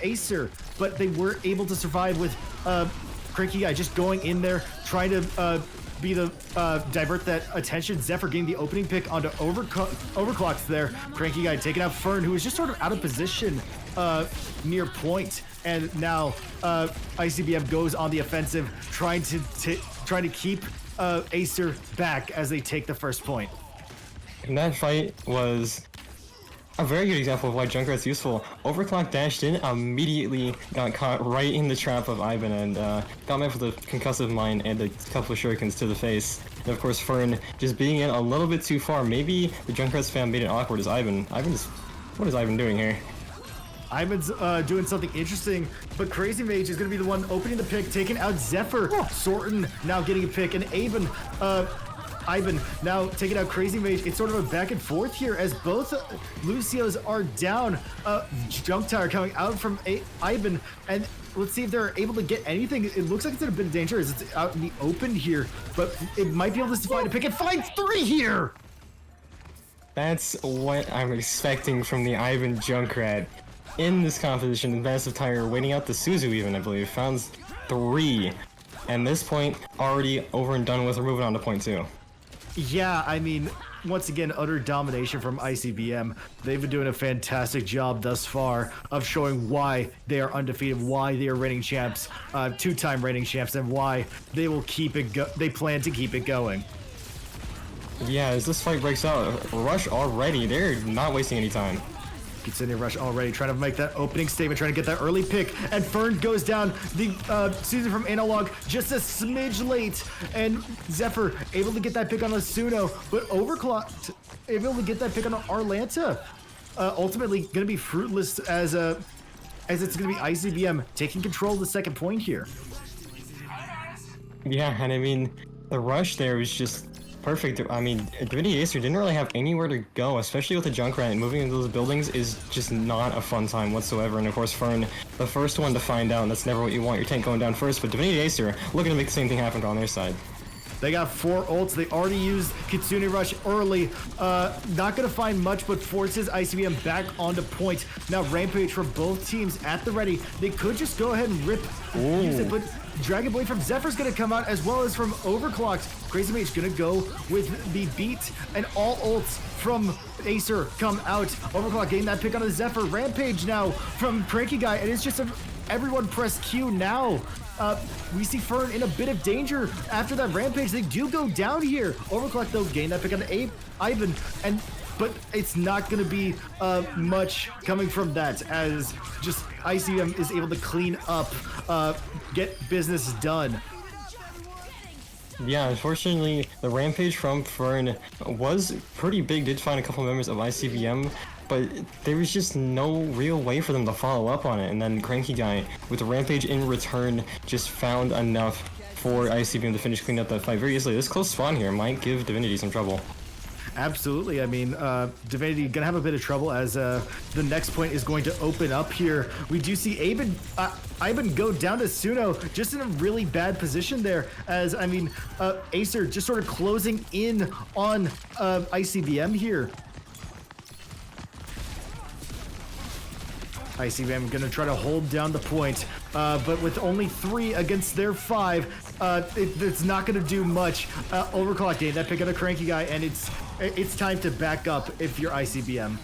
Aesir. But they were able to survive with Cranky Guy just going in there, trying to divert that attention. Zephyr getting the opening pick onto Overclocks there. Cranky Guy taking out Fern, who was just sort of out of position near point. And now ICBM goes on the offensive, trying to keep Aesir back as they take the first point. And that fight was a very good example of why Junkrat's useful. Overclock dashed in, immediately got caught right in the trap of Ivan, and got met with a concussive mine and a couple of shurikens to the face. And of course, Fern just being in a little bit too far. Maybe the Junkrat's fan made it awkward as Ivan. What is Ivan doing here? Ivan's doing something interesting, but Crazy Mage is going to be the one opening the pick, taking out Zephyr. Sorton now getting a pick, and Ivan now taking out Crazy Mage. It's sort of a back and forth here as both Lucios are down. Junk Tower coming out from Ivan, and let's see if they're able to get anything. It looks like it's in a bit of danger as it's out in the open here, but it might be able to find a pick and find 3 here. That's what I'm expecting from the Ivan Junkrat. In this composition, Advanced Tire waiting out the Suzu even, I believe, found 3. And this point, already over and done with, we're moving on to point 2. Yeah, I mean, once again, utter domination from ICBM. They've been doing a fantastic job thus far of showing why they are undefeated, why they are reigning champs, 2-time reigning champs, and why they will keep it they plan to keep it going. Yeah, as this fight breaks out, Rush already, they're not wasting any time. Kitsune Rush already trying to make that opening statement, trying to get that early pick, and Fern goes down. The Susan from Analog just a smidge late, and Zephyr able to get that pick on Asuno, but Overclocked able to get that pick on Arlanta. Ultimately going to be fruitless as it's going to be ICBM taking control of the second point here. Yeah, and I mean, the rush there was just perfect. I mean, Divinity Aesir didn't really have anywhere to go, especially with the Junkrat. Moving into those buildings is just not a fun time whatsoever. And of course, Fern, the first one to find out, and that's never what you want, your tank going down first. But Divinity Aesir looking to make the same thing happen on their side. They got 4 ults. They already used Kitsune Rush early. Not going to find much, but forces ICBM back onto point. Now Rampage for both teams at the ready. They could just go ahead and use it, but Dragon Blade from Zephyr's going to come out as well as from Overclocked. Crazy Mage going to go with the beat, and all ults from Aesir come out. Overclock getting that pick on the Zephyr. Rampage now from Cranky Guy, and it's just everyone press Q now. We see Fern in a bit of danger after that Rampage. They do go down here. Overclock though gain that pick on Ivan, but it's not going to be much coming from that as just ICM is able to clean up, get business done. Yeah, unfortunately, the rampage from Fern was pretty big. Did find a couple members of ICBM, but there was just no real way for them to follow up on it. And then Cranky Guy, with the rampage in return, just found enough for ICBM to finish cleaning up that fight very easily. This close spawn here might give Divinity some trouble. Absolutely. I mean, Divinity gonna have a bit of trouble as the next point is going to open up here. We do see Ivan go down to Suno, just in a really bad position there. As I mean, Aesir just sort of closing in on ICBM here. ICBM gonna try to hold down the point, but with only 3 against their 5, it's not gonna do much. Overclocking that pick on the Cranky Guy, and it's time to back up if you're ICBM.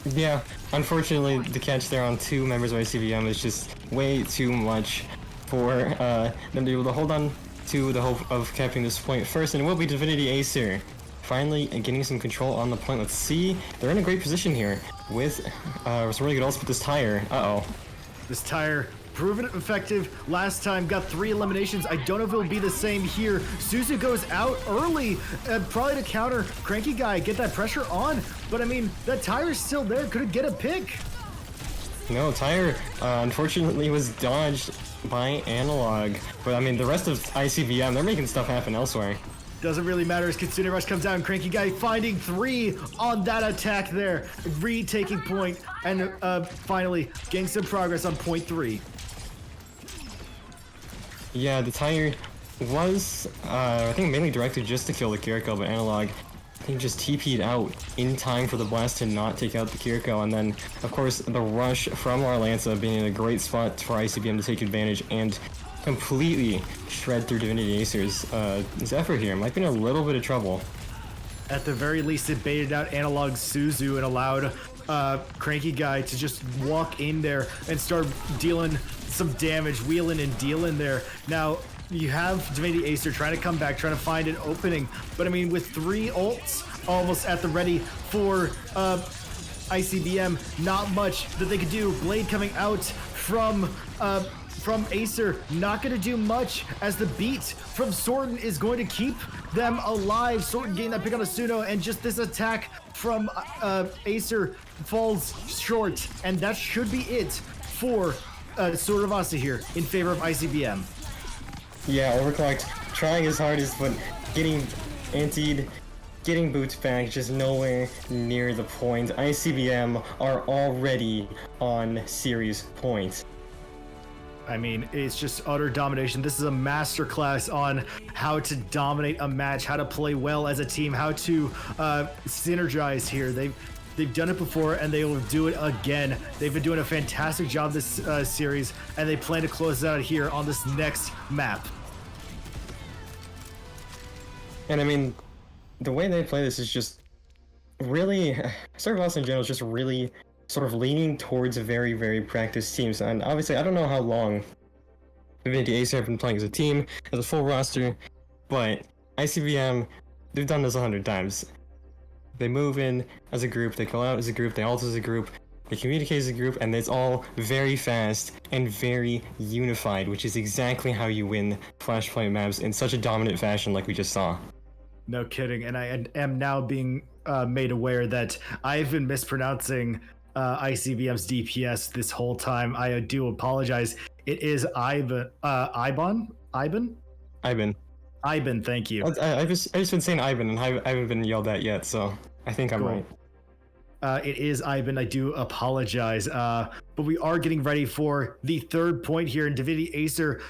Yeah, unfortunately, the catch there on 2 members of ICBM is just way too much for them to be able to hold on to the hope of capping this point first, and it will be Divinity Aesir finally getting some control on the point. Let's see, they're in a great position here with some really good ults with this tire. This tire proven effective last time, got 3 eliminations. I don't know if it'll be the same here. Suzu goes out early, probably to counter Cranky Guy, get that pressure on. But I mean, that tire's still there, could get a pick. No, tire unfortunately was dodged by Analog. But I mean, the rest of ICBM, they're making stuff happen elsewhere. Doesn't really matter as Kitsune Rush comes down. Cranky Guy finding 3 on that attack there. Retaking point and finally getting some progress on point 3. Yeah, the tire was, I think, mainly directed just to kill the Kiriko, but Analog, I think, just TP'd out in time for the blast to not take out the Kiriko. And then, of course, the rush from Arlanza being in a great spot for ICBM to take advantage and completely shred through Divinity Aesir's his effort here. Might be in a little bit of trouble. At the very least, it baited out Analog Suzu and allowed Cranky Guy to just walk in there and start dealing some damage, wheeling and dealing there. Now, you have Divinity Aesir trying to come back, trying to find an opening. But I mean, with 3 ults almost at the ready for ICBM, not much that they could do. Blade coming out from Aesir, not going to do much as the beat from Sorten is going to keep them alive. Sorten getting that pick on Asuno, and just this attack from Aesir falls short, and that should be it for Sword of Asa here in favor of ICBM. Yeah, Overclocked trying his hardest, but getting antied, getting boots back, just nowhere near the point. ICBM are already on series point. I mean, it's just utter domination. This is a masterclass on how to dominate a match, how to play well as a team, how to synergize here. They've done it before, and they will do it again. They've been doing a fantastic job this series, and they plan to close it out here on this next map. And I mean, the way they play this is just really, Sword of Asa in general is just really sort of leaning towards a very, very practiced teams. And obviously, I don't know how long Divinity Aesir have been playing as a team, as a full roster, but ICBM, they've done this 100 times. They move in as a group, they go out as a group, they ult as a group, they communicate as a group, and it's all very fast and very unified, which is exactly how you win Flashpoint maps in such a dominant fashion like we just saw. No kidding, and I am now being made aware that I've been mispronouncing ICBM's DPS this whole time. I do apologize. It is Ivan. Ivan, thank you. I've just been saying Ivan, and I haven't been yelled at yet, so I think I'm Cool. right. It is Ivan. I do apologize. But we are getting ready for the 3rd point here, and Divinity Aesir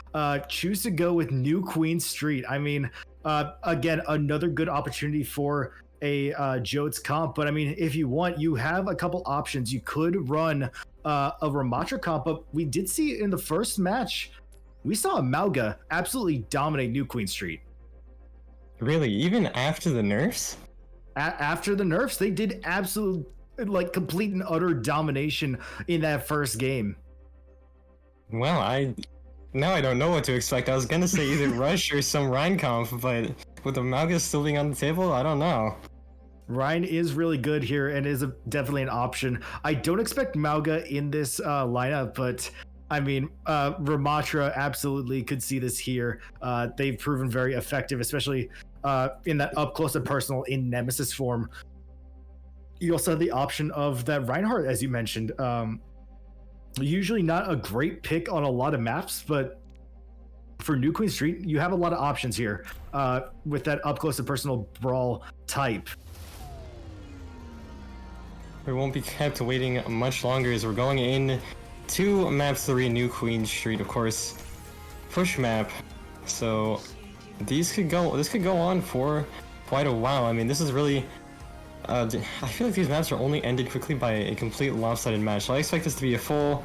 choose to go with New Queen Street. I mean, again, another good opportunity for a Jotes comp, but I mean, if you want, you have a couple options. You could run a Ramatra comp, but we did see in the first match, we saw Mauga absolutely dominate New Queen Street. Really? Even after the nerfs? After the nerfs, they did absolute, like, complete and utter domination in that first game. Well, now I don't know what to expect. I was gonna say either Rush or some Rhine comp, but with the Mauga still being on the table, I don't know. Rhine is really good here and is definitely an option. I don't expect Mauga in this lineup, but I mean, Ramatra absolutely could see this here. They've proven very effective, especially in that up close and personal in Nemesis form. You also have the option of that Reinhardt, as you mentioned. Usually not a great pick on a lot of maps, but for New Queen Street, you have a lot of options here with that up close and personal brawl type. We won't be kept waiting much longer as we're going in to map 3, New Queen Street, of course, push map. So this could go on for quite a while. I mean, this is really I feel like these maps are only ended quickly by a complete lopsided match. So I expect this to be a full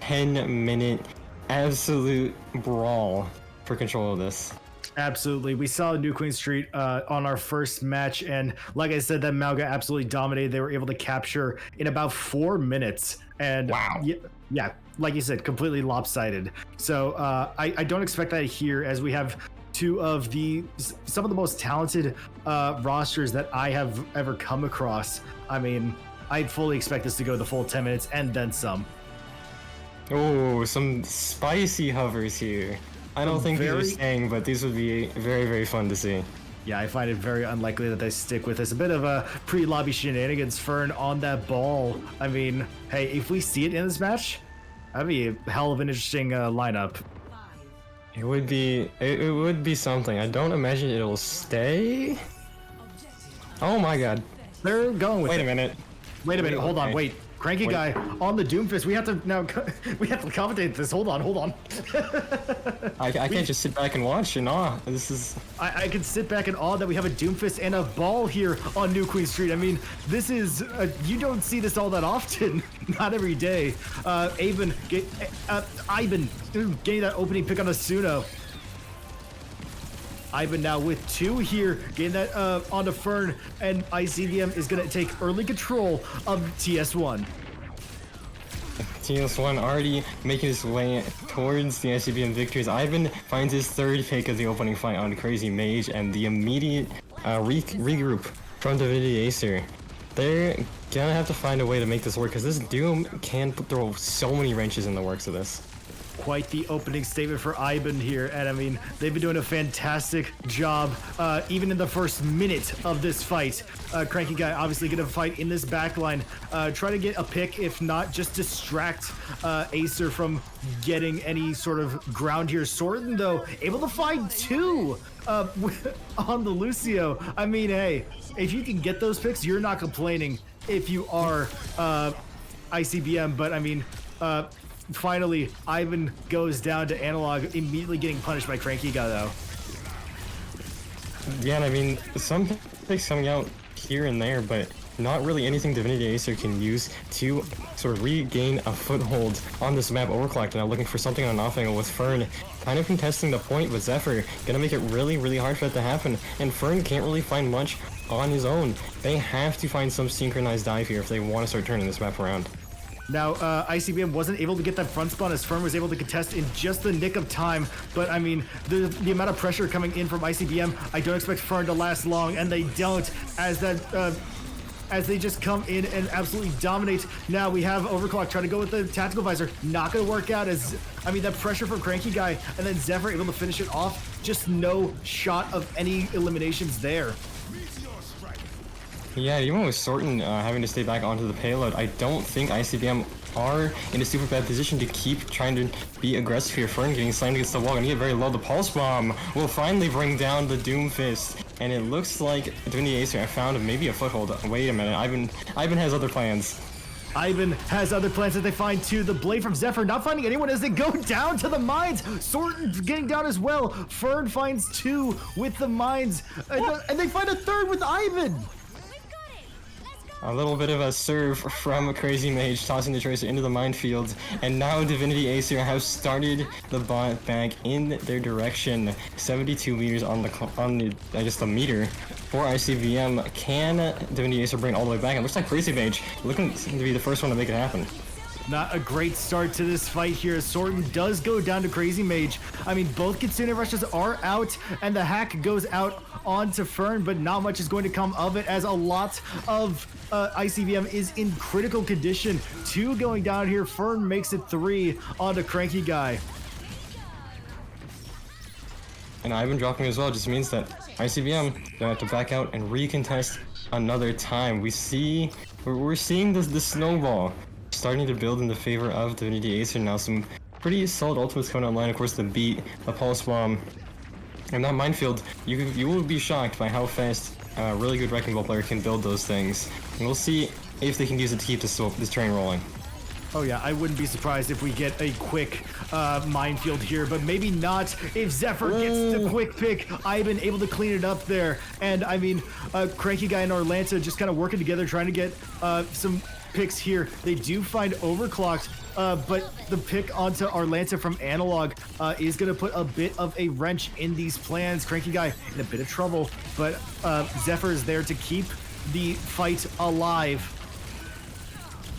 10-minute absolute brawl for control of this. Absolutely. We saw New Queen Street on our first match, and like I said, that Malga absolutely dominated. They were able to capture in about 4 minutes. And wow. Yeah, like you said, completely lopsided. So I don't expect that here, as we have some of the most talented rosters that I have ever come across. I mean, I fully expect this to go the full 10 minutes and then some. Oh, some spicy hovers here. I don't think these are staying, but these would be very, very fun to see. Yeah, I find it very unlikely that they stick with this. A bit of a pre-lobby shenanigans, Fern on that ball. I mean, hey, if we see it in this match, that'd be a hell of an interesting lineup. It would be something. I don't imagine it'll stay. Oh my god. They're going with it. Wait a minute, hold on, wait. Cranky guy on the Doomfist. We have to commentate this. Hold on. I can't just sit back and watch in awe. This is. I can sit back in awe that we have a Doomfist and a ball here on New Queen Street. I mean, this is you don't see this all that often. Not every day. Ivan getting that opening pick on Asuno. Ivan now with 2 here, getting that onto Fern, and ICBM is going to take early control of TS1. TS1 already making his way towards the ICBM victories. Ivan finds his 3rd pick of the opening fight on Crazy Mage, and the immediate regroup from Divinity Aesir. They're gonna have to find a way to make this work, because this Doom can throw so many wrenches in the works of this. Quite the opening statement for Ivan here, and I mean, they've been doing a fantastic job even in the first minute of this fight. Cranky guy obviously gonna fight in this backline, try to get a pick, if not just distract Aesir from getting any sort of ground here. Sorten though able to find 2 on the Lucio. I mean, hey, if you can get those picks, you're not complaining if you are ICBM, but I mean, finally, Ivan goes down to Analog, immediately getting punished by Cranky Guy, though. Yeah, and I mean, some picks coming out here and there, but not really anything Divinity Aesir can use to sort of regain a foothold on this map. Overclocked now looking for something on off angle with Fern kind of contesting the point, but Zephyr gonna make it really, really hard for that to happen, and Fern can't really find much on his own. They have to find some synchronized dive here if they want to start turning this map around. Now, ICBM wasn't able to get that front spawn as Fern was able to contest in just the nick of time, but I mean, the amount of pressure coming in from ICBM, I don't expect Fern to last long, and they don't, as that, as they just come in and absolutely dominate. Now we have Overclock trying to go with the tactical visor, not gonna work out, as, I mean, that pressure from Cranky Guy, and then Zephyr able to finish it off, just no shot of any eliminations there. Yeah, even with Sorten having to stay back onto the payload, I don't think ICBM are in a super bad position to keep trying to be aggressive here. Fern getting slammed against the wall, and get very low. The Pulse Bomb will finally bring down the Doomfist, and it looks like Divinity Aesir have found maybe a foothold. Wait a minute, Ivan has other plans. Ivan has other plans that they find too. The blade from Zephyr not finding anyone as they go down to the mines. Sorten getting down as well. Fern finds 2 with the mines, and they find a 3rd with Ivan. A little bit of a serve from Crazy Mage, tossing the Tracer into the minefield, and now Divinity Aesir have started the bot back in their direction. 72 meters on the I guess the meter for ICBM. Can Divinity Aesir bring it all the way back? It looks like Crazy Mage looking to be the first one to make it happen. not a great start to this fight here. Sorton does go down to Crazy Mage. I mean, both Kitsune rushes are out, and the hack goes out onto Fern, but not much is going to come of it, as a lot of ICBM is in critical condition. 2 going down here. Fern makes it 3 onto Cranky Guy. And Ivan dropping as well just means that ICBM gonna have to back out and recontest another time. We're seeing the snowball starting to build in the favor of Divinity Aesir now. Some pretty solid ultimates coming online. Of course, the beat, the pulse bomb, and that minefield. You will be shocked by how fast a really good Wrecking Ball player can build those things. And we'll see if they can use it to keep this train rolling. Oh yeah, I wouldn't be surprised if we get a quick minefield here, but maybe not if Zephyr gets the quick pick. Ivan able to clean it up there. And I mean, Cranky Guy and Orlanta just kind of working together, trying to get some picks here. They do find Overclocked, but the pick onto Orlanta from Analog is going to put a bit of a wrench in these plans. Cranky Guy in a bit of trouble, but Zephyr is there to keep the fight alive.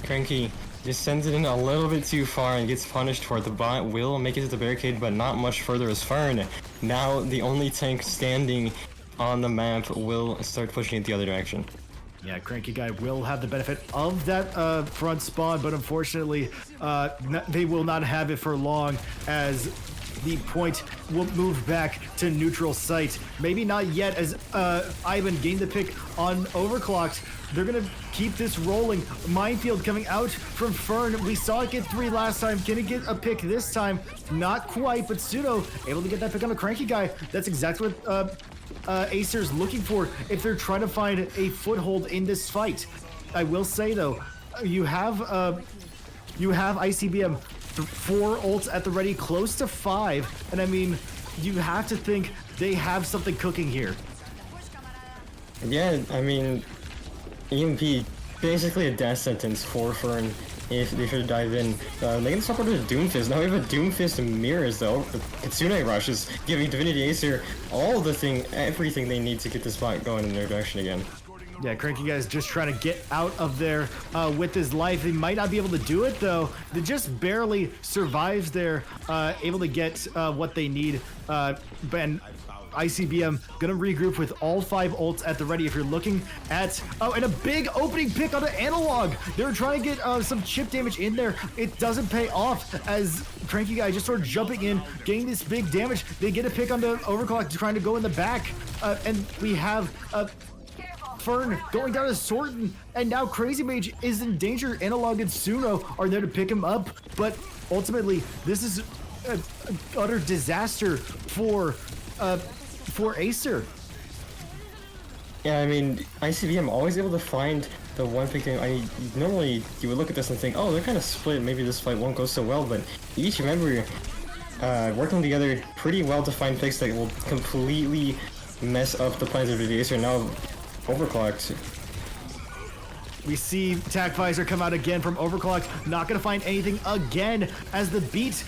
Cranky just sends it in a little bit too far and gets punished for it. The bot will make it to the barricade, but not much further as Fern. Now the only tank standing on the map will start pushing it the other direction. Yeah, Cranky Guy will have the benefit of that front spawn, but unfortunately, they will not have it for long, as the point will move back to neutral site. Maybe not yet, as Ivan gained the pick on Overclocked. They're gonna keep this rolling. Minefield coming out from Fern. We saw it get 3 last time. Can it get a pick this time? Not quite, but Pseudo able to get that pick on the Cranky Guy. That's exactly what Aesir's looking for if they're trying to find a foothold in this fight. I will say though, you have ICBM 4 ults at the ready, close to 5, and I mean, you have to think they have something cooking here. Yeah, I mean, EMP, basically a death sentence for Fern if they should dive in. They can support with Doomfist. Now we have a Doomfist mirrors though. The Kitsune Rush is giving Divinity Aesir everything they need to get this spot going in their direction again. Yeah, Cranky Guy's just trying to get out of there with his life. He might not be able to do it though. They just barely survives there, able to get what they need. And ICBM gonna regroup with all 5 ults at the ready. If you're looking at, and a big opening pick on the Analog. They're trying to get some chip damage in there. It doesn't pay off, as Cranky Guy just sort of jumping in, getting this big damage. They get a pick on the Overclock, trying to go in the back, and we have Fern going down to Sorton, and now Crazy Mage is in danger. Analog and Suno are there to pick him up, but ultimately this is an utter disaster for Aesir. Yeah, I mean, ICBM always able to find the one pick. I mean, normally you would look at this and think, oh, they're kind of split, maybe this fight won't go so well, but each member working together pretty well to find picks that will completely mess up the plans of the Aesir. Now Overclocked. We see Tac Visor come out again from Overclock. Not going to find anything again, as the beat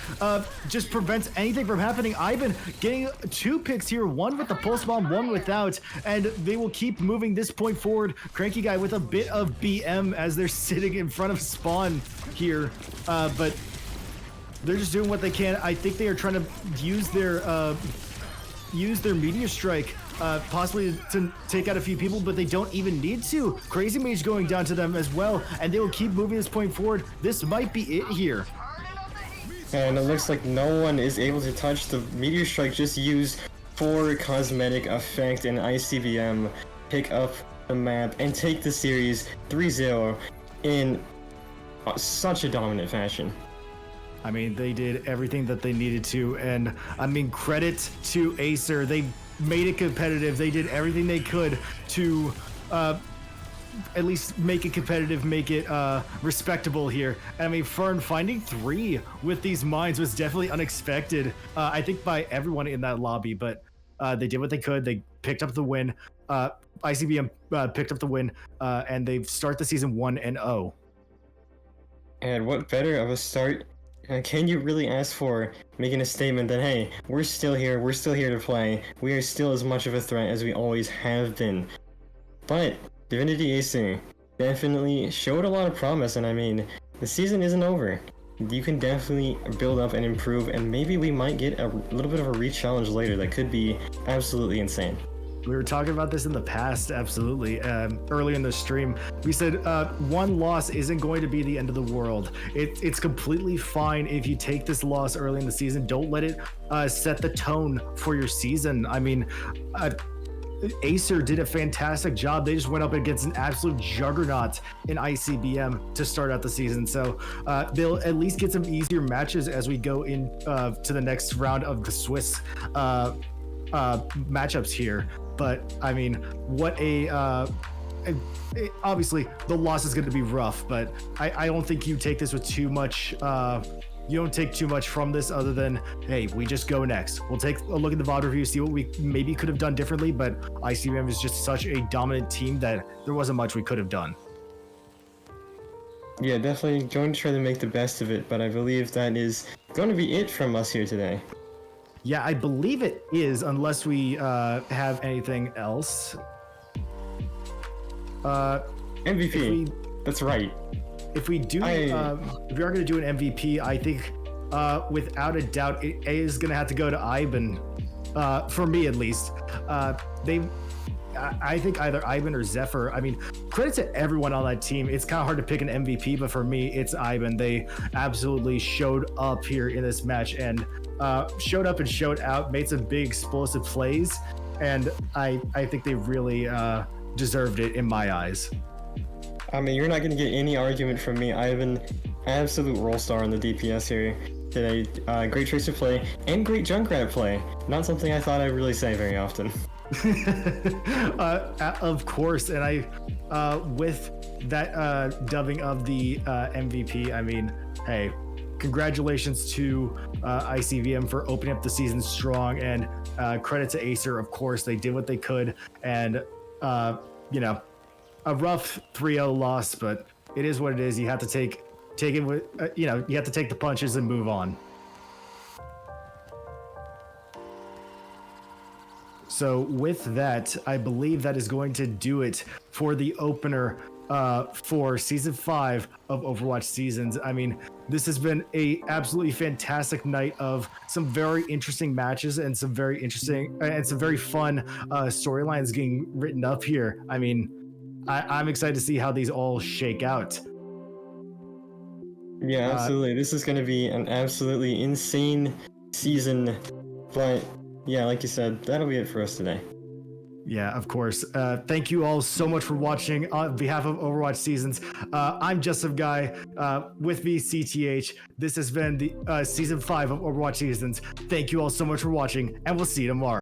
just prevents anything from happening. Ivan getting 2 picks here, 1 with the Pulse Bomb, 1 without, and they will keep moving this point forward. Cranky Guy with a bit of BM as they're sitting in front of spawn here, but they're just doing what they can. I think they are trying to use their Meteor Strike possibly to take out a few people, but they don't even need to. Crazy Mage going down to them as well, and they will keep moving this point forward. This might be it here. And it looks like no one is able to touch the Meteor Strike, just use for cosmetic effect, and ICBM pick up the map and take the series 3-0 in such a dominant fashion. I mean, they did everything that they needed to, and I mean, credit to Aesir. They made it competitive. They did everything they could to at least make it competitive, make it respectable here. And I mean, Fern finding 3 with these mines was definitely unexpected, I think by everyone in that lobby, but they did what they could. They picked up the win. ICBM picked up the win, and they start the season 1-0. And what better of a start can you really ask for, making a statement that, hey, we're still here to play, we are still as much of a threat as we always have been. But Divinity Aesir definitely showed a lot of promise, and I mean, the season isn't over. You can definitely build up and improve, and maybe we might get a little bit of a re-challenge later that could be absolutely insane. We were talking about this in the past, absolutely. Earlier in the stream, we said one loss isn't going to be the end of the world. It's completely fine if you take this loss early in the season. Don't let it set the tone for your season. I mean, Aesir did a fantastic job. They just went up against an absolute juggernaut in ICBM to start out the season. So they'll at least get some easier matches as we go in to the next round of the Swiss matchups here. But I mean, obviously the loss is going to be rough, but I don't think you take this with too much. You don't take too much from this other than, hey, we just go next. We'll take a look at the VOD review, see what we maybe could have done differently, but ICBM is just such a dominant team that there wasn't much we could have done. Yeah, definitely going to try to make the best of it, but I believe that is going to be it from us here today. Yeah, I believe it is, unless we have anything else. MVP. That's right. If we do, if we are going to do an MVP, I think without a doubt it is going to have to go to Ivan. For me, at least. I think either Ivan or Zephyr. I mean, credit to everyone on that team. It's kind of hard to pick an MVP, but for me, it's Ivan. They absolutely showed up here in this match and showed up and showed out, made some big explosive plays, and I think they really deserved it in my eyes. I mean, you're not going to get any argument from me. Ivan, absolute role star in the DPS here today. Great Tracer play and great Junkrat play. Not something I thought I'd really say very often. Of course, and I with that dubbing of the MVP, I mean, hey, congratulations to ICBM for opening up the season strong, and credit to Aesir, of course. They did what they could, and you know, a rough 3-0 loss, but it is what it is. You have to take it with you know, you have to take the punches and move on. So with that, I believe that is going to do it for the opener for season 5 of Overwatch Seasons. I mean, this has been a absolutely fantastic night of some very interesting matches and some very interesting and some very fun storylines getting written up here. I mean, I'm excited to see how these all shake out. Yeah, absolutely. This is going to be an absolutely insane season, but yeah, like you said, that'll be it for us today. Yeah, of course. Thank you all so much for watching on behalf of Overwatch Seasons. I'm JustSomeGuy, with me, CTH. This has been the season 5 of Overwatch Seasons. Thank you all so much for watching, and we'll see you tomorrow.